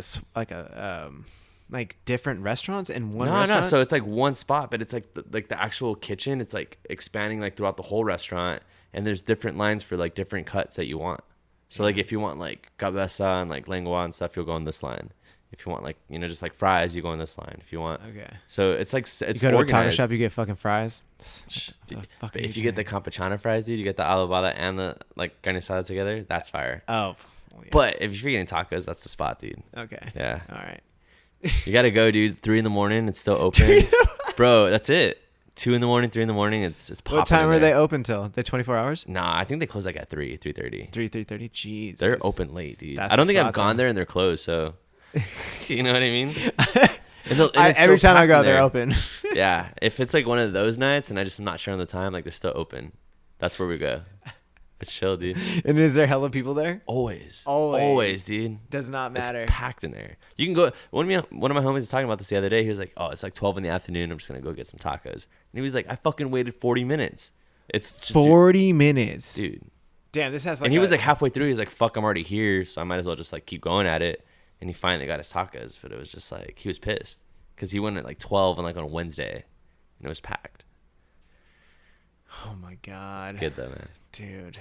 like different restaurants in one restaurant? No. So it's like one spot, but it's like the actual kitchen. It's like expanding like throughout the whole restaurant, and there's different lines for like different cuts that you want. So like if you want like cabeza and like lengua and stuff, you'll go on this line. If you want like, you know, just like fries, you go on this line. If you want, okay. So it's like it's you go to organized. a taco shop, you get fucking fries. Dude, but if you get the campechana fries, dude, you get the alubada and the like carne asada together. That's fire. Oh, well, yeah. But if you're getting tacos, that's the spot, dude. Okay. Yeah. All right. You gotta go, dude. 3 a.m, it's still open, bro. That's it. 2 a.m, 3 a.m, it's popping. What time are they open till? They 24 hours? Nah, I think they close like at 3:30. 3:30. Jeez. They're open late, dude. That's I don't the think I've spot, gone though. there and they're closed. So, you know what I mean? And Every time I go, they're open. Yeah, if it's like one of those nights and I just am not sure on the time, like they're still open. That's where we go. It's chill, dude. And is there hella people there? Always, dude. Does not matter. It's packed in there. You can go. One of my homies was talking about this the other day. He was like, "Oh, it's like 12 in the afternoon. I'm just gonna go get some tacos." And he was like, "I fucking waited 40 minutes. It's just, 40 minutes, dude." Damn, this has like. And he was like halfway through. He's like, "Fuck, I'm already here, so I might as well just like keep going at it." And he finally got his tacos, but it was just like he was pissed because he went at like 12 and like on a Wednesday, and it was packed. Oh my god. It's good though, man. Dude.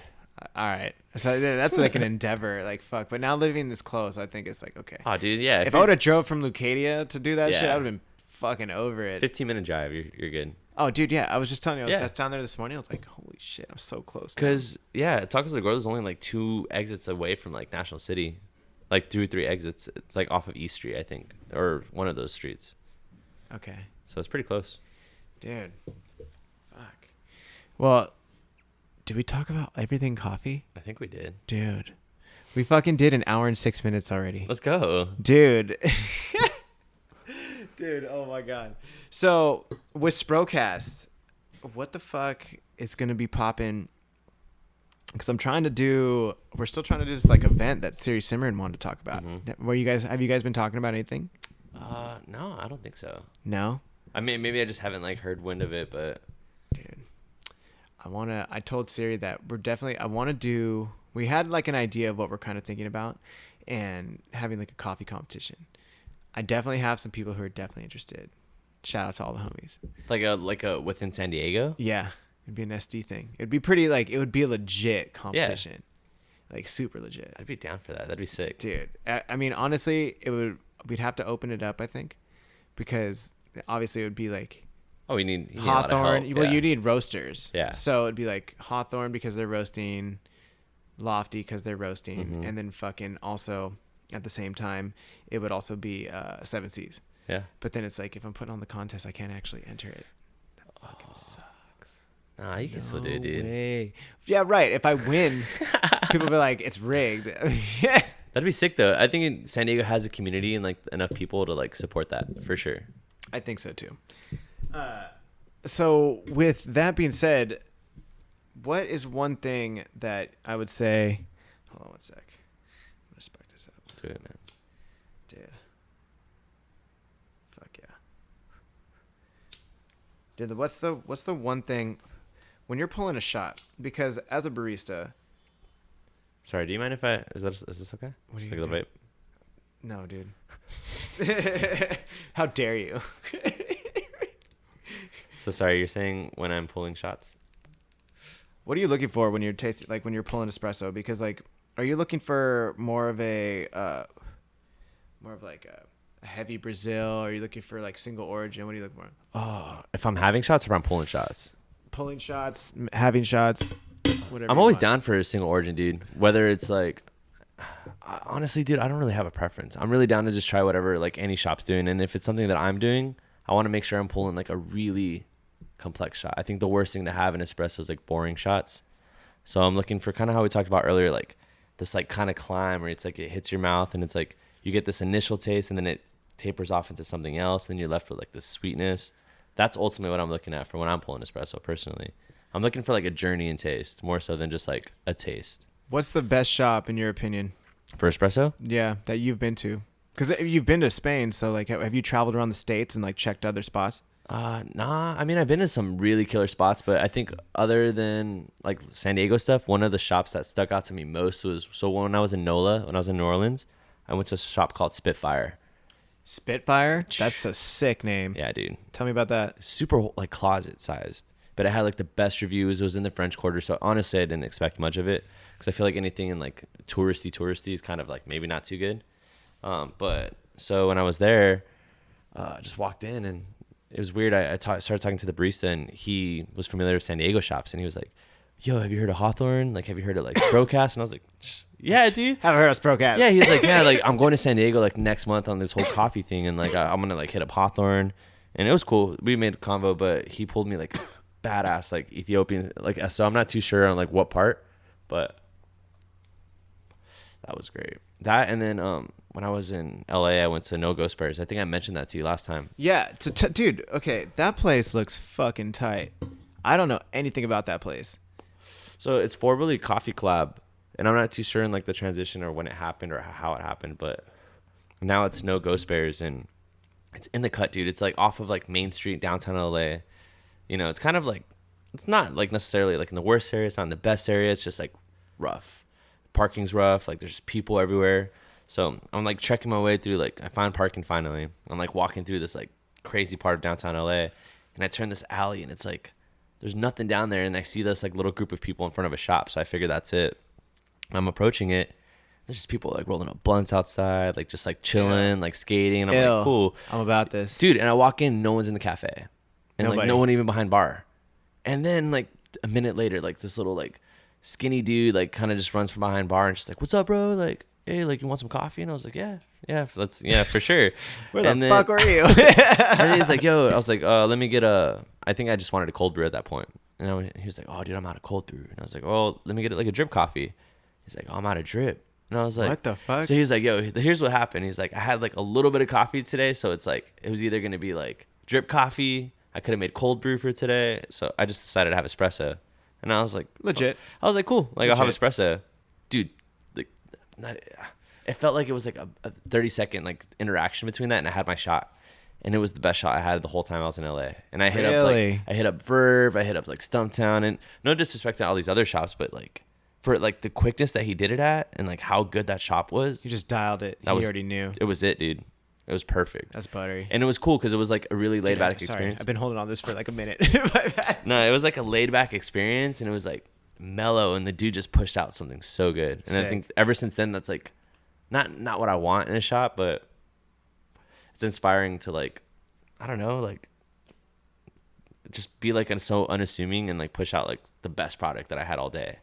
All right. So that's like an endeavor. Like, fuck. But now living this close, I think it's like, okay. Oh, dude, yeah. If I would have drove from Lucadia to do that shit, Yeah. I would have been fucking over it. 15-minute drive, you're good. Oh, dude, yeah. I was just telling you. I was Yeah. just down there this morning. I was like, holy shit, I'm so close. Because, yeah, Tacos del Gordo is only like 2 exits away from like National City. Like 2 or 3 exits. It's like off of East Street, I think. Or one of those streets. Okay. So it's pretty close. Dude. Fuck. Well, did we talk about everything coffee? I think we did. Dude. We fucking did an hour and 6 minutes already. Let's go. Dude. Dude, oh my god. So, with Sprocast, what the fuck is going to be popping Because we're still trying to do this like event that Siri Simran wanted to talk about. Mm-hmm. Have you guys been talking about anything? No, I don't think so. No? I mean, maybe I just haven't like heard wind of it, but dude, I told Siri that we had like an idea of what we're kind of thinking about and having like a coffee competition. I definitely have some people who are definitely interested. Shout out to all the homies. Like a within San Diego? Yeah. It'd be an SD thing. It'd be pretty it would be a legit competition. Yeah. Like super legit. I'd be down for that. That'd be sick. Dude. I mean, honestly, we'd have to open it up, I think, because obviously it would be like you need Hawthorne. Well, you need roasters. Yeah. So it'd be like Hawthorne because they're roasting, Lofty because they're roasting, and then fucking also at the same time it would also be 7 C's. Yeah. But then it's like if I'm putting on the contest, I can't actually enter it. That fucking sucks. Nah, you can still do it, dude. Way. Yeah, right. If I win, people will be like, it's rigged. Yeah. That'd be sick though. I think San Diego has a community and like enough people to like support that for sure. I think so too. So with that being said, what is one thing that I would say? Hold on one sec. I'm gonna spark this up. Do it, man. Dude. Fuck yeah. Dude, what's the one thing when you're pulling a shot? Because as a barista. Sorry, do you mind if is this okay? What do Just you take a do? No, dude. How dare you? So sorry, you're saying when I'm pulling shots? What are you looking for when you're when you're pulling espresso? Because like, are you looking for more of a heavy Brazil? Or are you looking for like single origin? What do you look for? Oh, if I'm having shots or if I'm pulling shots? Pulling shots, having shots, whatever. I'm always down for a single origin, dude. Whether it's like, honestly, dude, I don't really have a preference. I'm really down to just try whatever like any shop's doing, and if it's something that I'm doing, I want to make sure I'm pulling like a really complex shot. I think the worst thing to have in espresso is like boring shots. So I'm looking for kind of how we talked about earlier, like this like kind of climb where it's like it hits your mouth and it's like you get this initial taste and then it tapers off into something else. And then you're left with like this sweetness. That's ultimately what I'm looking at for when I'm pulling espresso personally. I'm looking for like a journey in taste more so than just like a taste. What's the best shop in your opinion? For espresso? Yeah, that you've been to. Because you've been to Spain, so like, have you traveled around the States and like checked other spots? Nah. I mean, I've been to some really killer spots, but I think other than like San Diego stuff, one of the shops that stuck out to me most was, so when I was in NOLA, when I was in New Orleans, I went to a shop called Spitfire. Spitfire? That's a sick name. Yeah, dude. Tell me about that. Super like closet sized, but it had like the best reviews. It was in the French Quarter, so honestly, I didn't expect much of it because I feel like anything in like touristy is kind of like maybe not too good. But so when I was there, just walked in and it was weird. I started talking to the barista and he was familiar with San Diego shops and he was like, yo, have you heard of Hawthorne? Like, have you heard of like Sprocast? And I was like, yeah, dude. Haven't heard of Sprocast. Yeah, he's like, yeah, like I'm going to San Diego like next month on this whole coffee thing and like I'm gonna like hit up Hawthorne. And it was cool. We made a convo, but he pulled me like badass like Ethiopian, like, so I'm not too sure on like what part, but that was great. That and then when I was in LA, I went to No Go Spurs. I think I mentioned that to you last time. Yeah, dude. Okay, that place looks fucking tight. I don't know anything about that place. So it's formerly Coffee Collab, and I'm not too sure in like the transition or when it happened or how it happened, but now it's No Go Spares and it's in the cut, dude. It's like off of like Main Street, downtown LA. You know, it's kind of like, it's not like necessarily like in the worst area. It's not in the best area. It's just like rough. Parking's rough. Like there's just people everywhere. So I'm like trekking my way through, like I find parking finally. I'm like walking through this like crazy part of downtown LA and I turn this alley and it's like, there's nothing down there. And I see this like little group of people in front of a shop. So I figure that's it. And I'm approaching it. There's just people like rolling up blunts outside, like just like chilling, like skating. And I'm like, cool. I'm about this. Dude, and I walk in, no one's in the cafe. And like no one even behind bar. And then like a minute later, like this little like skinny dude like kind of just runs from behind bar and just like, what's up, bro? Like, hey, like you want some coffee? And I was like, yeah, for sure. Where the fuck were you? And he's like, yo, I was like, let me get I think I just wanted a cold brew at that point. And he was like, oh, dude, I'm out of cold brew. And I was like, oh, let me get it like a drip coffee. He's like, oh, I'm out of drip. And I was like, what the fuck? So he's like, yo, here's what happened. He's like, I had like a little bit of coffee today. So it's like, it was either going to be like drip coffee. I could have made cold brew for today. So I just decided to have espresso. And And I was like, legit. I was like, cool. Like, I'll have espresso. Dude, like, it felt like it was like a 30-second like interaction between that, and I had my shot. And it was the best shot I had the whole time I was in LA. And I hit up Verve, I hit up like Stumptown, and no disrespect to all these other shops, but like for like the quickness that he did it at and like how good that shop was. You just dialed it. He already knew. It was it, dude. It was perfect. That's buttery. And it was cool because it was like a really laid back experience. I've been holding on this for like a minute. No, it was like a laid back experience, and it was like mellow, and the dude just pushed out something so good. And I think ever since then, that's like not what I want in a shop, but it's inspiring to like, I don't know, like just be like so unassuming and like push out like the best product that I had all day.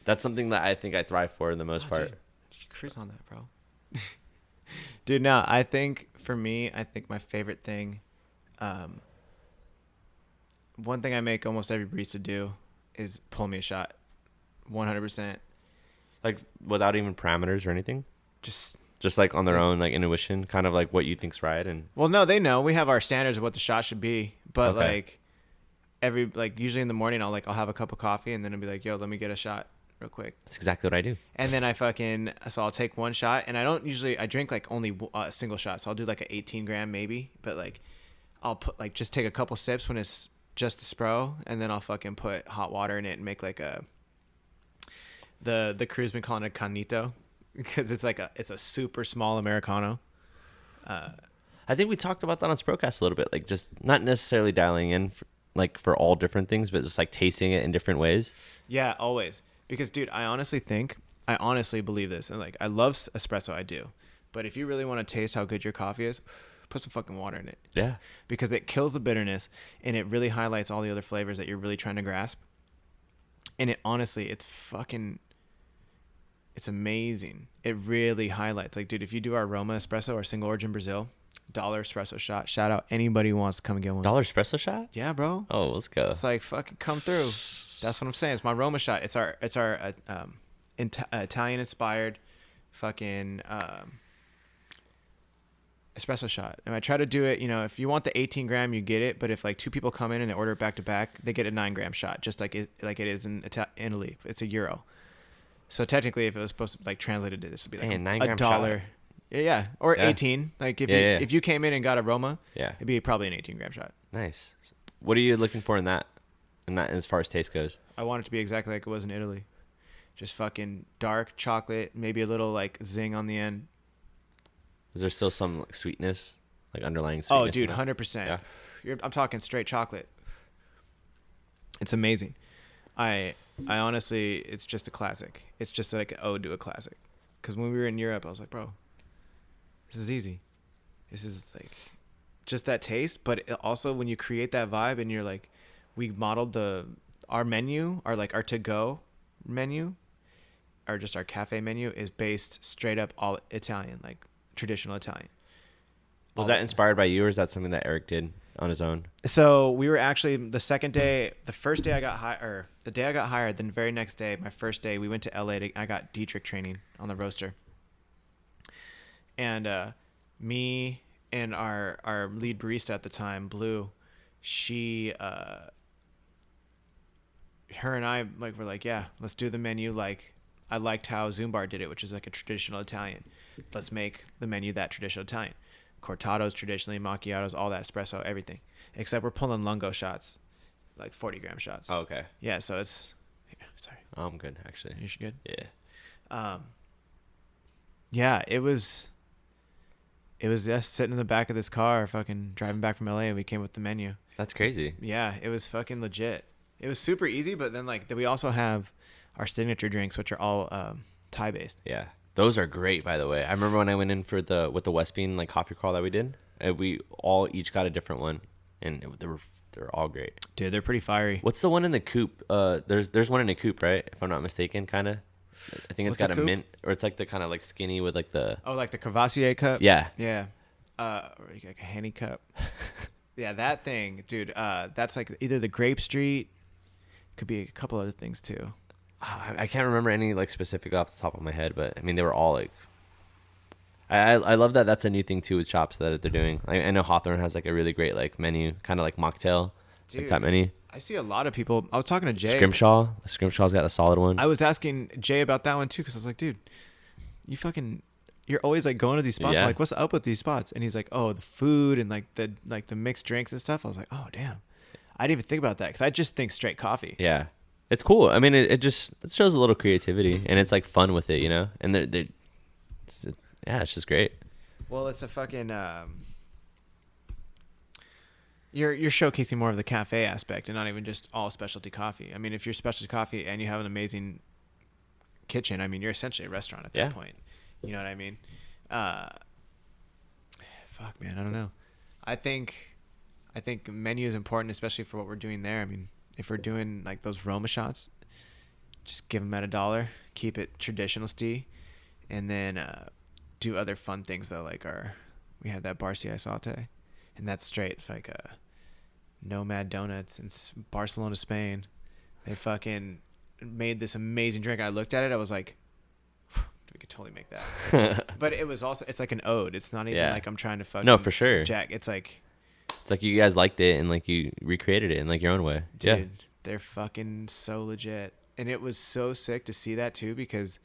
That's something that I think I thrive for in the most part. Dude, you cruise on that, bro. Dude, no, I think for me, my favorite thing, one thing I make almost every barista do is pull me a shot. 100%. Like without even parameters or anything? Just like on their own, like intuition, kind of like what you think's right. And well, no, they know we have our standards of what the shot should be, but like usually in the morning, I'll have a cup of coffee and then I'll be like, yo, let me get a shot real quick. That's exactly what I do. And then so I'll take one shot, and I drink like only a single shot. So I'll do like an 18 gram maybe, but like I'll put like just take a couple sips when it's just a Spro, and then I'll fucking put hot water in it and make like the crew's been calling it Canito. Because it's a super small Americano. I think we talked about that on Sprocast a little bit, like just not necessarily dialing in for all different things, but just like tasting it in different ways. Yeah, always. Because dude, I honestly believe this, and like I love espresso, I do. But if you really want to taste how good your coffee is, put some fucking water in it. Yeah. Because it kills the bitterness, and it really highlights all the other flavors that you're really trying to grasp. And it's amazing. It really highlights. Like, dude, if you do our Roma espresso or single origin Brazil, $1 espresso shot. Shout out anybody who wants to come and get one. $1 espresso shot? Yeah, bro. Oh, let's go. It's like fucking come through. That's what I'm saying. It's my Roma shot. It's our Italian inspired fucking espresso shot. And I try to do it, if you want the 18 gram, you get it. But if like two people come in and they order it back to back, they get a 9 gram shot, just like it is in Italy. It's €1. So technically, if it was supposed to like translated to this, would be like $1. Shot. Yeah, or 18. Like if you came in and got a Roma, it'd be probably an 18 gram shot. Nice. What are you looking for in that as far as taste goes? I want it to be exactly like it was in Italy. Just fucking dark chocolate, maybe a little like zing on the end. Is there still some like sweetness, like underlying sweetness? Oh, dude, 100%. Yeah. I'm talking straight chocolate. It's amazing. I honestly, it's just a classic. It's just like an ode to a classic. Because when we were in Europe, I was like, bro, this is easy. This is like just that taste. But also when you create that vibe and you're like, we modeled our menu, our to-go menu, or just our cafe menu is based straight up all Italian, like traditional Italian. Was that inspired by you, or is that something that Eric did on his own? So we were actually the first day I got hired, the day I got hired, then the very next day, my first day, we went to LA I got Dietrich training on the roaster. And me and our lead barista at the time, Blue, her and I were like, yeah, let's do the menu like I liked how Zumbar did it, which is like a traditional Italian. Let's make the menu that traditional Italian. Cortados traditionally, macchiatos, all that, espresso, everything. Except we're pulling lungo shots, like 40 gram shots. Oh, okay. Yeah, so it's... sorry. Oh, I'm good, actually. You're good? Yeah. Yeah, it was just sitting in the back of this car, fucking driving back from LA, and we came with the menu. That's crazy. Yeah, it was fucking legit. It was super easy, but then we also have our signature drinks, which are all Thai-based. Yeah. Those are great, by the way. I remember when I went in with the West Bean coffee crawl that we did. We all each got a different one, and they were all great. Dude, they're pretty fiery. What's the one in the coupe? There's one in a coupe, right? If I'm not mistaken, kind of. I think it's got a mint, or it's like the kind of like skinny with like the. Oh, like the Cavassier cup. Yeah. Yeah. Or like a Henny cup. Yeah, that thing, dude. That's like either the Grape Street. Could be a couple other things too. I can't remember any specific off the top of my head, but I mean they were all I love that that's a new thing too with shops that they're doing. I know Hawthorne has a really great menu, kind of like mocktail type menu. I see a lot of people. I was talking to Jay. Scrimshaw's got a solid one. I was asking Jay about that one too, because I was like, dude, you're always like going to these spots. Yeah. I'm like, what's up with these spots? And he's like, oh, the food and like the mixed drinks and stuff. I was like, oh damn, I didn't even think about that because I just think straight coffee. Yeah, it's cool. I mean, it shows a little creativity and it's like fun with it, you know. And it's just great. Well, it's a fucking You're showcasing more of the cafe aspect and not even just all specialty coffee. I mean, if you're specialty coffee and you have an amazing kitchen, I mean, you're essentially a restaurant at that point. You know what I mean? Fuck, man, I don't know. I think menu is important, especially for what we're doing there. I mean, if we're doing like those Roma shots, just give them at $1, keep it traditional stea, and then do other fun things though, like we have that Barcia Saute, and that's straight like Nomad Donuts in Barcelona, Spain. They fucking made this amazing drink. I looked at it, I was like, we could totally make that. But it was also, it's like an ode. It's not even like I'm trying to fucking for sure. Jack. It's like you guys liked it and like you recreated it in like your own way. Dude, they're fucking so legit. And it was so sick to see that too, because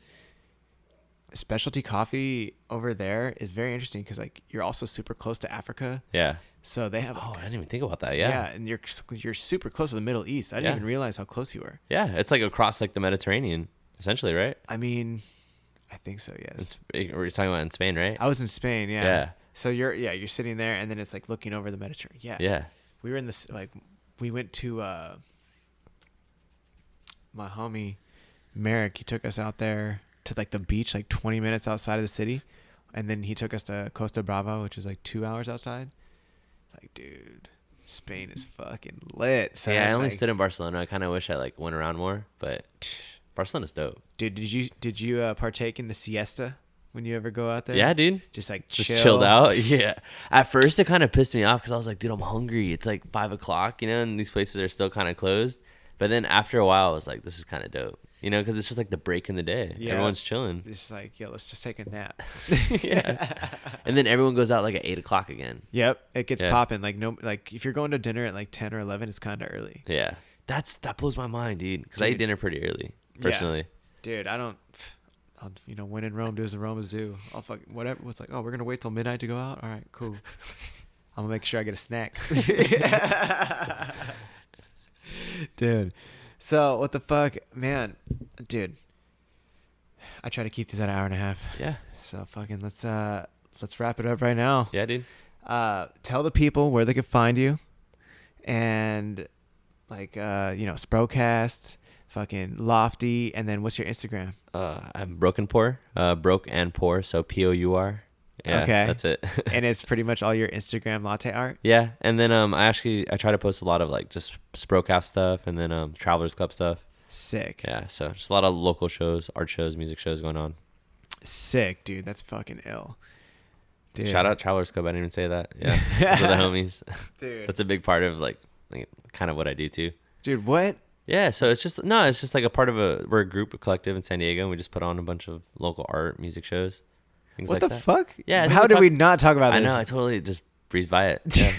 specialty coffee over there is very interesting because like you're also super close to Africa. Yeah. So they have. I didn't even think about that. Yeah. Yeah, and you're super close to the Middle East. I didn't even realize how close you were. Yeah, it's like across like the Mediterranean, essentially, right? I mean, I think so. Yes. We're talking about in Spain, right? I was in Spain. Yeah. Yeah. So you're sitting there, and then it's like looking over the Mediterranean. Yeah. Yeah. We were in this we went to my homie Merrick. He took us out there to like the beach, like 20 minutes outside of the city, and then he took us to Costa Brava, which is like 2 hours outside. Like, dude, Spain is fucking lit. So yeah, I only stood in Barcelona. I kind of wish I like went around more, but Barcelona's dope. Dude, did you partake in the siesta when you ever go out there? Yeah, dude. Just like chilled out. Yeah. At first, it kind of pissed me off because I was like, dude, I'm hungry. It's like 5:00, you know, and these places are still kind of closed. But then after a while, I was like, this is kind of dope. You know, because it's just like the break in the day. Yeah. Everyone's chilling. It's like, yo, let's just take a nap. Yeah. And then everyone goes out like at 8:00 again. Yep. It gets popping. Like if you're going to dinner at like 10 or 11, it's kind of early. Yeah. That blows my mind, dude. Because I eat dinner pretty early, personally. Yeah. Dude, I'll, when in Rome, do as the Romans do. I'll whatever. It's like, oh, we're going to wait till midnight to go out? All right, cool. I'm going to make sure I get a snack. Dude. So what the fuck, man, dude, I try to keep these at an hour and a half. Yeah. So fucking let's wrap it up right now. Yeah, dude. Tell the people where they can find you, and like Sprocast, fucking Lofty, and then what's your Instagram? I'm Broke and Pour, so POUR. Yeah, okay, that's it. And it's pretty much all your Instagram latte art. Yeah, and then I try to post a lot of like just Sprocast stuff, and then Travelers Club stuff. Sick. Yeah, so just a lot of local shows, art shows, music shows going on. Sick, dude. That's fucking ill. Dude. Shout out Travelers Club. I didn't even say that. Yeah, those are the homies. Dude, that's a big part of like kind of what I do too. Dude, what? Yeah, so it's just like a part of we're a group, a collective in San Diego, and we just put on a bunch of local art, music shows. What the fuck? Yeah. How did we not talk about this? I know. I totally just breezed by it. Yeah.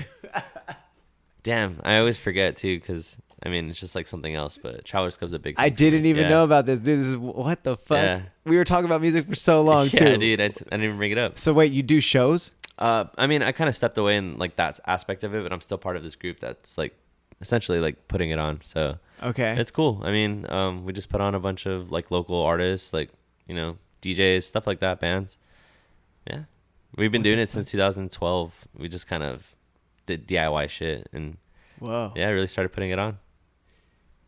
Damn. I always forget too, because I mean it's just like something else. But Travelers Club's a big thing. I didn't even know about this, dude. This is what the fuck. Yeah. We were talking about music for so long too. Yeah, dude. I didn't even bring it up. So wait, you do shows? I mean, I kind of stepped away in like that aspect of it, but I'm still part of this group that's like essentially like putting it on. So okay, it's cool. I mean, we just put on a bunch of like local artists, like DJs, stuff like that, bands. Yeah, we've been doing it since 2012. We just kind of did DIY shit, and really started putting it on.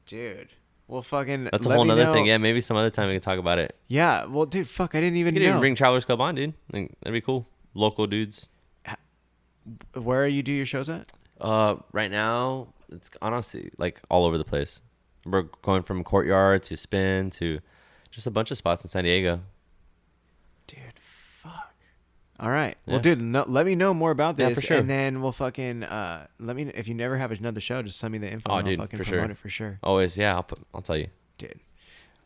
Dude, well, fucking that's a whole nother thing. Yeah, maybe some other time we can talk about it. Yeah, well, dude, fuck, I didn't even know. You didn't bring Travelers Club on, dude. Like, that'd be cool. Local dudes. Where you do your shows at? Right now it's honestly like all over the place. We're going from Courtyard to Spin to just a bunch of spots in San Diego. Dude, fuck. All right. Yeah. Well, dude, let me know more about this. Yeah, for sure. And then we'll fucking let me know if you never have another show. Just send me the info. Oh, and dude, I'll fucking for promote sure. it for sure. Always, yeah. I'll tell you, dude.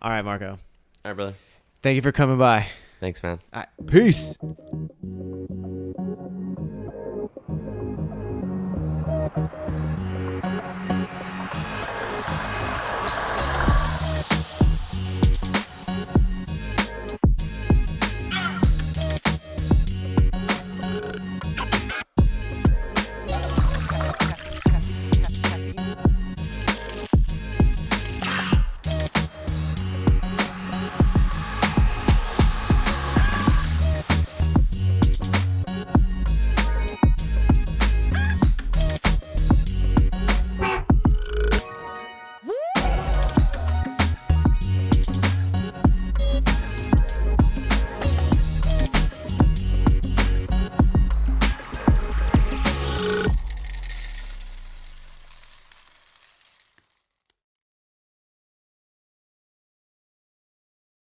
All right, Marco. All right, brother. Thank you for coming by. Thanks, man. All right. Peace.